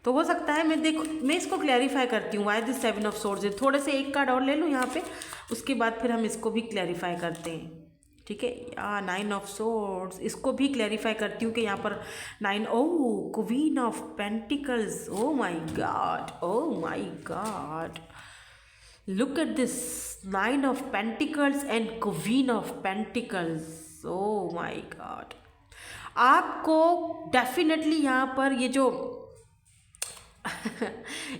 तो हो सकता है, मैं इसको क्लैरिफाई करती हूँ, वाई दिस 7 ऑफ सोर्ड्स। थोड़े से एक कार्ड और ले लूँ यहाँ पे, उसके बाद फिर हम इसको भी क्लैरिफाई करते हैं, ठीक है। 9 ऑफ सोर्ड्स, इसको भी क्लैरिफाई करती हूँ कि यहाँ पर 9, queen of pentacles, oh my God, look at this, 9 of pentacles and queen of pentacles, oh my God. आपको डेफिनेटली यहाँ पर ये जो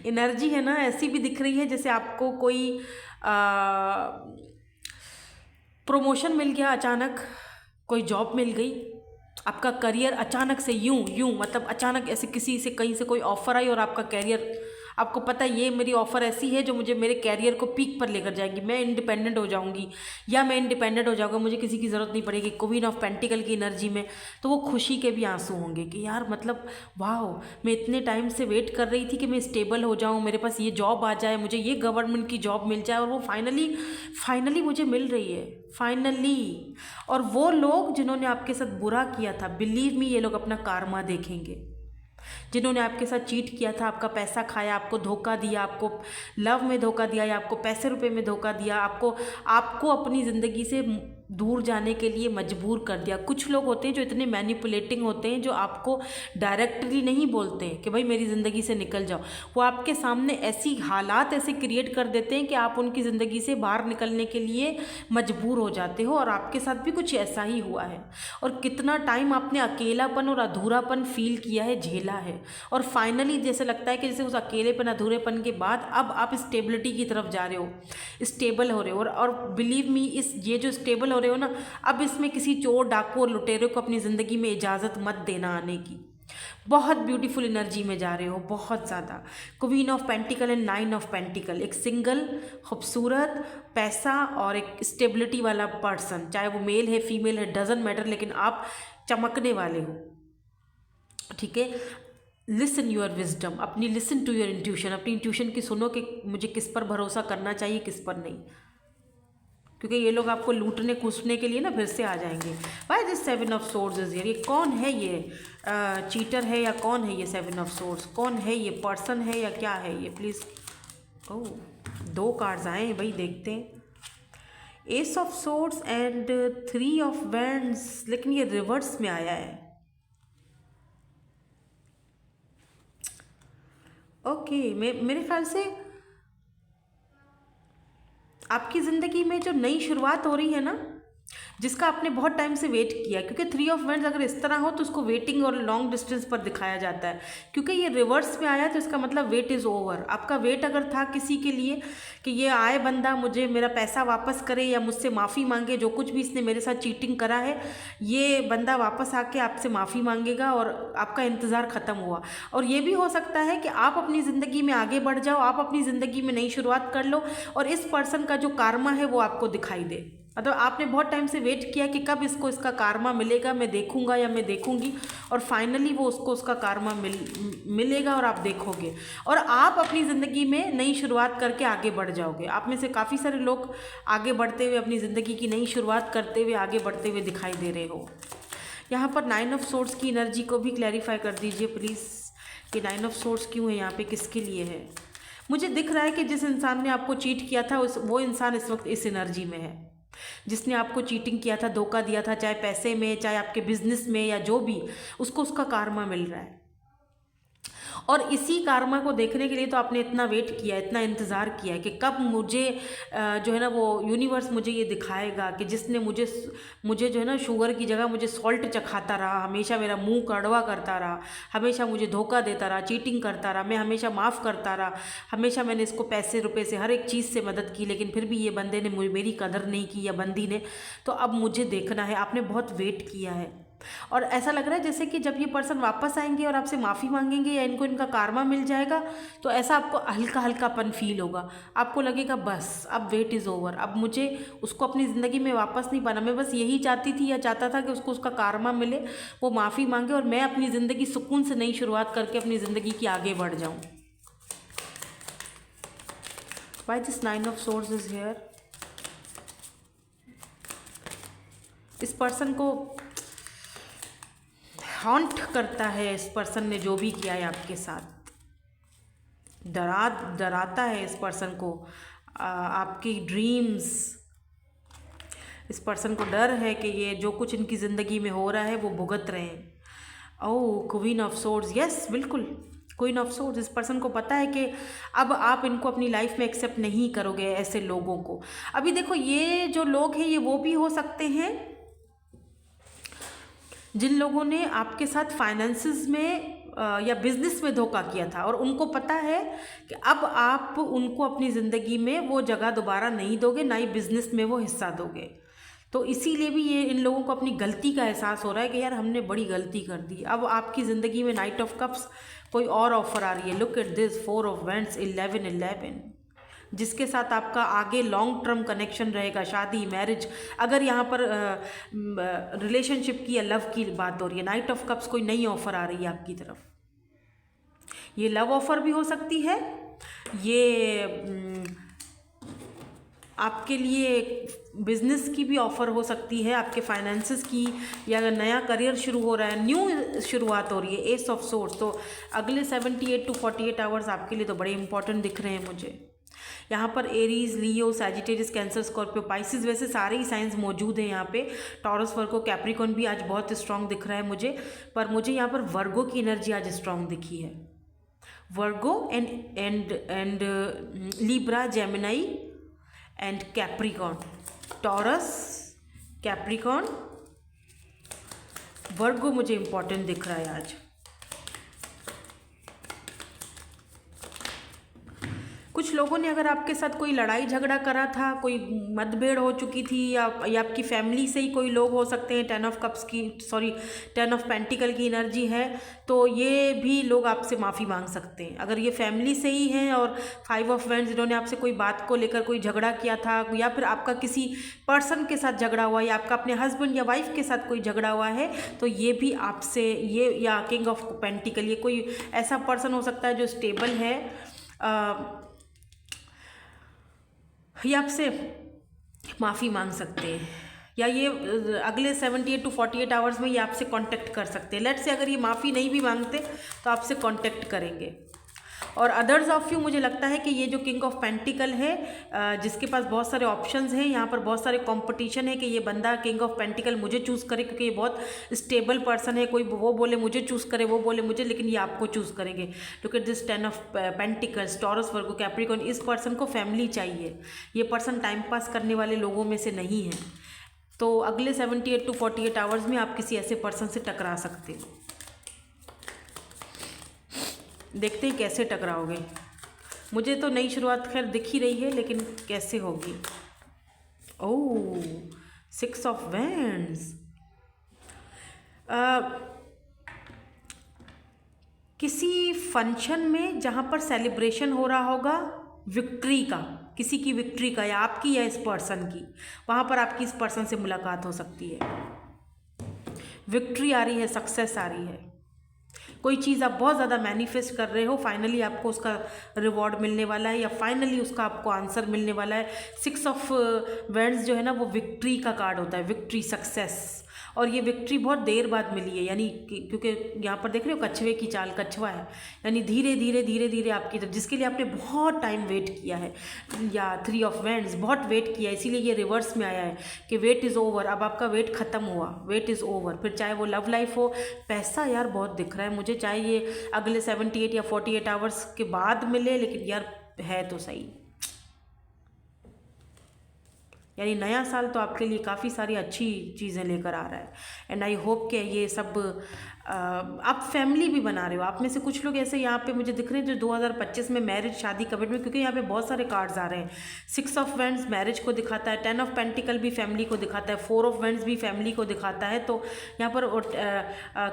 एनर्जी है ना, ऐसी भी दिख रही है जैसे आपको कोई प्रमोशन मिल गया, अचानक कोई जॉब मिल गई, आपका करियर अचानक से यूं मतलब अचानक ऐसे किसी से कहीं से कोई ऑफ़र आई और आपका करियर, आपको पता है ये मेरी ऑफ़र ऐसी है जो मुझे मेरे कैरियर को पीक पर लेकर जाएगी, मैं इंडिपेंडेंट हो जाऊंगी या मैं इंडिपेंडेंट हो जाऊंगा, मुझे किसी की ज़रूरत नहीं पड़ेगी। क्वीन ऑफ पेंटिकल की एनर्जी में तो वो खुशी के भी आंसू होंगे कि यार मतलब वाह, मैं इतने टाइम से वेट कर रही थी कि मैं स्टेबल हो जाऊँ, मेरे पास ये जॉब आ जाए, मुझे ये गवर्नमेंट की जॉब मिल जाए और वो फाइनली मुझे मिल रही है, फाइनली। और वो लोग जिन्होंने आपके साथ बुरा किया था, बिलीव मी, ये लोग अपना कारमा देखेंगे। जिन्होंने आपके साथ चीट किया था, आपका पैसा खाया, आपको धोखा दिया, आपको लव में धोखा दिया या आपको पैसे रुपए में धोखा दिया, आपको अपनी ज़िंदगी से दूर जाने के लिए मजबूर कर दिया। कुछ लोग होते हैं जो इतने मैनिपुलेटिंग होते हैं, जो आपको डायरेक्टली नहीं बोलते हैं कि भाई मेरी ज़िंदगी से निकल जाओ, वो आपके सामने ऐसी हालात ऐसे क्रिएट कर देते हैं कि आप उनकी ज़िंदगी से बाहर निकलने के लिए मजबूर हो जाते हो। और आपके साथ भी कुछ ऐसा ही हुआ है। और कितना टाइम आपने अकेलापन और अधूरापन फील किया है, झेला है, और फाइनली जैसे लगता है कि जैसे उस अकेलेपन अधूरेपन के बाद अब आप स्टेबिलिटी की तरफ जा रहे हो, स्टेबल हो रहे हो। और बिलीव मी, ये जो स्टेबल हो रहे हो ना, अब इसमें किसी चोर, डाकू और लुटेरे को अपनी ज़िंदगी में इजाज़त मत देना आने की। बहुत ब्यूटीफुल एनर्जी में जा रहे हो, बहुत ज़्यादा। Queen of pentacle and 9 of pentacle, एक सिंगल, खूबसूरत, पैसा और एक स्टेबिलिटी वाला पर्सन, चाहे वो मेल है फीमेल है, डजंट मैटर, लेकिन आप चमकने वाले हो, ठीक है। Listen your wisdom, listen to your intuition, अपनी इंट्यूशन की सुनो कि मुझे किस पर भरोसा करना चाहिए, किस पर नहीं। क्योंकि ये लोग आपको लूटने कुसने के लिए ना फिर से आ जाएंगे। Why this 7 of swords is here? ये कौन है? ये चीटर है या कौन है ये 7 ऑफ सोर्ड्स? कौन है ये? पर्सन है या क्या है ये? प्लीज़। ओह, 2 कार्ड्स आए हैं भाई, देखते हैं। S of swords and 3 of wands, लेकिन ये रिवर्स में आया है। ओके, मेरे ख्याल से आपकी ज़िंदगी में जो नई शुरुआत हो रही है ना, जिसका आपने बहुत टाइम से वेट किया, क्योंकि 3 ऑफ वैंड्स अगर इस तरह हो तो उसको वेटिंग और लॉन्ग डिस्टेंस पर दिखाया जाता है। क्योंकि ये रिवर्स में आया तो इसका मतलब वेट इज़ ओवर। आपका वेट अगर था किसी के लिए कि ये आए बंदा मुझे मेरा पैसा वापस करे या मुझसे माफ़ी मांगे, जो कुछ भी इसने मेरे साथ चीटिंग करा है, ये बंदा वापस आके आपसे माफ़ी मांगेगा और आपका इंतज़ार ख़त्म हुआ। और ये भी हो सकता है कि आप अपनी ज़िंदगी में आगे बढ़ जाओ, आप अपनी ज़िंदगी में नई शुरुआत कर लो और इस पर्सन का जो कारमा है वो आपको दिखाई दे। मतलब आपने बहुत टाइम से वेट किया कि कब इसको इसका कारमा मिलेगा, मैं देखूंगा या मैं देखूंगी, और फाइनली वो उसको उसका कारमा मिलेगा और आप देखोगे और आप अपनी ज़िंदगी में नई शुरुआत करके आगे बढ़ जाओगे। आप में से काफ़ी सारे लोग आगे बढ़ते हुए, अपनी ज़िंदगी की नई शुरुआत करते हुए, आगे बढ़ते हुए दिखाई दे रहे हो। यहाँ पर 9 ऑफ सोर्ड्स की एनर्जी को भी क्लैरिफाई कर दीजिए प्लीज़ कि 9 ऑफ सोर्ड्स क्यों है यहाँ पे, किसके लिए है? मुझे दिख रहा है कि जिस इंसान ने आपको चीट किया था वो इंसान इस वक्त इस एनर्जी में है। जिसने आपको चीटिंग किया था, धोखा दिया था, चाहे पैसे में, चाहे आपके बिजनेस में या जो भी, उसको उसका कारमा मिल रहा है। और इसी कारमा को देखने के लिए तो आपने इतना वेट किया, इतना इंतज़ार किया है कि कब मुझे जो है ना वो यूनिवर्स मुझे ये दिखाएगा कि जिसने मुझे जो है ना शुगर की जगह मुझे सॉल्ट चखाता रहा, हमेशा मेरा मुंह कड़वा करता रहा, हमेशा मुझे धोखा देता रहा, चीटिंग करता रहा, मैं हमेशा माफ़ करता रहा, हमेशा मैंने इसको पैसे रुपए से हर एक चीज़ से मदद की, लेकिन फिर भी ये बंदे ने मेरी कदर नहीं की या बंदी ने। तो अब मुझे देखना है। आपने बहुत वेट किया है और ऐसा लग रहा है जैसे कि जब ये पर्सन वापस आएंगे और आपसे माफ़ी मांगेंगे या इनको इनका कारमा मिल जाएगा तो ऐसा आपको हल्का हल्कापन फील होगा। आपको लगेगा बस अब वेट इज़ ओवर, अब मुझे उसको अपनी ज़िंदगी में वापस नहीं पाना। मैं बस यही चाहती थी या चाहता था कि उसको उसका कारमा मिले, वो माफ़ी मांगे और मैं अपनी ज़िंदगी सुकून से नई शुरुआत करके अपनी ज़िंदगी की आगे बढ़ जाऊँ। Why this 9 of Swords is here? इस पर्सन को हॉन्ट करता है, इस पर्सन ने जो भी किया है आपके साथ डराता है इस पर्सन को आपकी ड्रीम्स। इस पर्सन को डर है कि ये जो कुछ इनकी ज़िंदगी में हो रहा है वो भुगत रहे हैं। ओह, क्वीन ऑफ सोर्ड्स, यस बिल्कुल क्वीन ऑफ सोर्ड्स। इस पर्सन को पता है कि अब आप इनको अपनी लाइफ में एक्सेप्ट नहीं करोगे ऐसे लोगों को। अभी देखो ये जो लोग हैं ये वो भी हो सकते हैं जिन लोगों ने आपके साथ फाइनेंसेस में या बिजनेस में धोखा किया था और उनको पता है कि अब आप उनको अपनी ज़िंदगी में वो जगह दोबारा नहीं दोगे, ना ही बिजनेस में वो हिस्सा दोगे। तो इसीलिए भी ये इन लोगों को अपनी गलती का एहसास हो रहा है कि यार हमने बड़ी गलती कर दी। अब आपकी ज़िंदगी में नाइट ऑफ कप्स कोई और ऑफर आ रही है। Look at this 4 of wands 11 जिसके साथ आपका आगे लॉन्ग टर्म कनेक्शन रहेगा, शादी, मैरिज। अगर यहाँ पर रिलेशनशिप की या लव की बात हो रही है, नाइट ऑफ कप्स कोई नई ऑफ़र आ रही है आपकी तरफ। ये लव ऑफ़र भी हो सकती है, ये आपके लिए बिजनेस की भी ऑफ़र हो सकती है, आपके फाइनेंसेस की, या अगर नया करियर शुरू हो रहा है, न्यू शुरुआत हो रही है। S of swords. तो अगले 78 to 48 आवर्स आपके लिए तो बड़े इंपॉर्टेंट दिख रहे हैं मुझे। यहाँ पर एरीज, लियो, सैजिटेरियस, कैंसर, स्कॉर्पियो, पाइसिस, वैसे सारे ही साइंस मौजूद हैं यहाँ पे। टॉरस, वर्गो, कैप्रिकॉन भी आज बहुत स्ट्रांग दिख रहा है मुझे, पर मुझे यहाँ पर वर्गो की एनर्जी आज स्ट्रांग दिखी है। Virgo and Libra, Gemini and Capricorn. Taurus, Capricorn, Virgo मुझे इंपॉर्टेंट दिख रहा है आज। कुछ लोगों ने अगर आपके साथ कोई लड़ाई झगड़ा करा था, कोई मतभेद हो चुकी थी, या आपकी फैमिली से ही कोई लोग हो सकते हैं। 10 ऑफ पेंटिकल की एनर्जी है, तो ये भी लोग आपसे माफ़ी मांग सकते हैं। अगर ये फैमिली से ही हैं और 5 ऑफ वैंड्स, जिन्होंने आपसे कोई बात को लेकर कोई झगड़ा किया था, या फिर आपका किसी पर्सन के साथ झगड़ा हुआ, या आपका अपने हस्बैंड या वाइफ के साथ कोई झगड़ा हुआ है, तो ये भी आपसे, ये या किंग ऑफ पेंटिकल, ये कोई ऐसा पर्सन हो सकता है जो स्टेबल है, ये आपसे माफ़ी मांग सकते हैं, या ये अगले 78 to 48 आवर्स में ये आपसे कांटेक्ट कर सकते हैं। लेट से अगर ये माफ़ी नहीं भी मांगते तो आपसे कांटेक्ट करेंगे। और अदर्स ऑफ यू, मुझे लगता है कि ये जो किंग ऑफ पेंटिकल है, जिसके पास बहुत सारे ऑप्शंस हैं, यहाँ पर बहुत सारे कंपटीशन है कि ये बंदा किंग ऑफ पेंटिकल मुझे चूज़ करे, क्योंकि ये बहुत स्टेबल पर्सन है। कोई वो बोले मुझे चूज़ करे, वो बोले मुझे, लेकिन ये आपको चूज़ करेंगे। Look at this 10 of pentacles, Taurus, Virgo, Capricorn. इस पर्सन को फैमिली चाहिए। ये पर्सन टाइम पास करने वाले लोगों में से नहीं है। तो अगले 78 to 48 आवर्स में आप किसी ऐसे पर्सन से टकरा सकते हो। देखते हैं कैसे टकराओगे। मुझे तो नई शुरुआत खैर दिख ही रही है, लेकिन कैसे होगी। ओह, 6 ऑफ वैंड्स। किसी फंक्शन में जहाँ पर सेलिब्रेशन हो रहा होगा विक्ट्री का, किसी की विक्ट्री का, या आपकी या इस पर्सन की, वहाँ पर आपकी इस पर्सन से मुलाकात हो सकती है। विक्ट्री आ रही है, सक्सेस आ रही है। कोई चीज़ आप बहुत ज़्यादा मैनिफेस्ट कर रहे हो, फाइनली आपको उसका रिवॉर्ड मिलने वाला है, या फाइनली उसका आपको आंसर मिलने वाला है। 6 ऑफ वैंड्स जो है ना, वो विक्ट्री का कार्ड होता है, विक्ट्री, सक्सेस। और ये विक्ट्री बहुत देर बाद मिली है, यानी क्योंकि यहाँ पर देख रहे हो कछुए की चाल, कछुआ है, यानी धीरे धीरे धीरे धीरे आपकी तरफ, जिसके लिए आपने बहुत टाइम वेट किया है, या 3 ऑफ वैंड्स, बहुत वेट किया है, इसीलिए ये रिवर्स में आया है कि वेट इज़ ओवर। अब आपका वेट ख़त्म हुआ, वेट इज़ ओवर। फिर चाहे वो लव लाइफ हो, पैसा यार बहुत दिख रहा है मुझे, चाहे ये अगले 78 या 48 आवर्स के बाद मिले, लेकिन यार है तो सही। यानी नया साल तो आपके लिए काफ़ी सारी अच्छी चीज़ें लेकर आ रहा है। एंड आई होप कि ये सब आप फैमिली भी बना रहे हो। आप में से कुछ लोग ऐसे यहाँ पे मुझे दिख रहे हैं जो 2025 में मैरिज, शादी, कमिटमेंट, क्योंकि यहाँ पे बहुत सारे कार्ड्स आ रहे हैं। 6 ऑफ वैंड्स मैरिज को दिखाता है, 10 ऑफ पेंटिकल भी फैमिली को दिखाता है, 4 ऑफ वैंड्स भी फैमिली को दिखाता है। तो यहाँ पर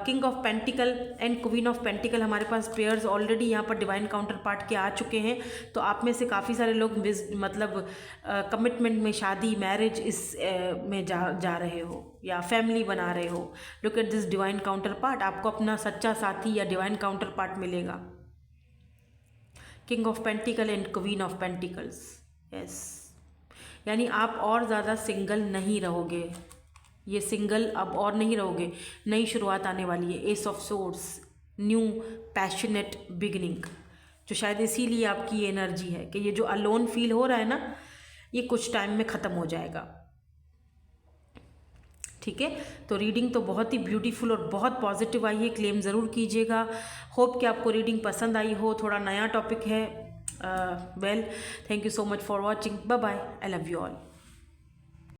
king of pentacle and queen of pentacle हमारे पास पेयर्स ऑलरेडी यहाँ पर डिवाइन काउंटर पार्ट के आ चुके हैं। तो आप में से काफ़ी सारे लोग मतलब कमिटमेंट में, शादी, मैरिज, इस में जा रहे हो, या फैमिली बना रहे हो। Look at this divine counter part, आपको अपना सच्चा साथी या डिवाइन काउंटर पार्ट मिलेगा। King of pentacle and queen of pentacles, yes. यानी आप और ज़्यादा सिंगल नहीं रहोगे, ये सिंगल अब और नहीं रहोगे। नई शुरुआत आने वाली है। S of swords, new passionate beginning, जो शायद इसीलिए आपकी एनर्जी है कि ये जो अलोन फील हो रहा है ना, ये कुछ टाइम में ख़त्म हो जाएगा। ठीक है, तो रीडिंग तो बहुत ही ब्यूटीफुल और बहुत पॉजिटिव आई है। क्लेम ज़रूर कीजिएगा। होप कि आपको रीडिंग पसंद आई हो। थोड़ा नया टॉपिक है। Well, thank you so much for watching. Bye bye, I love you all.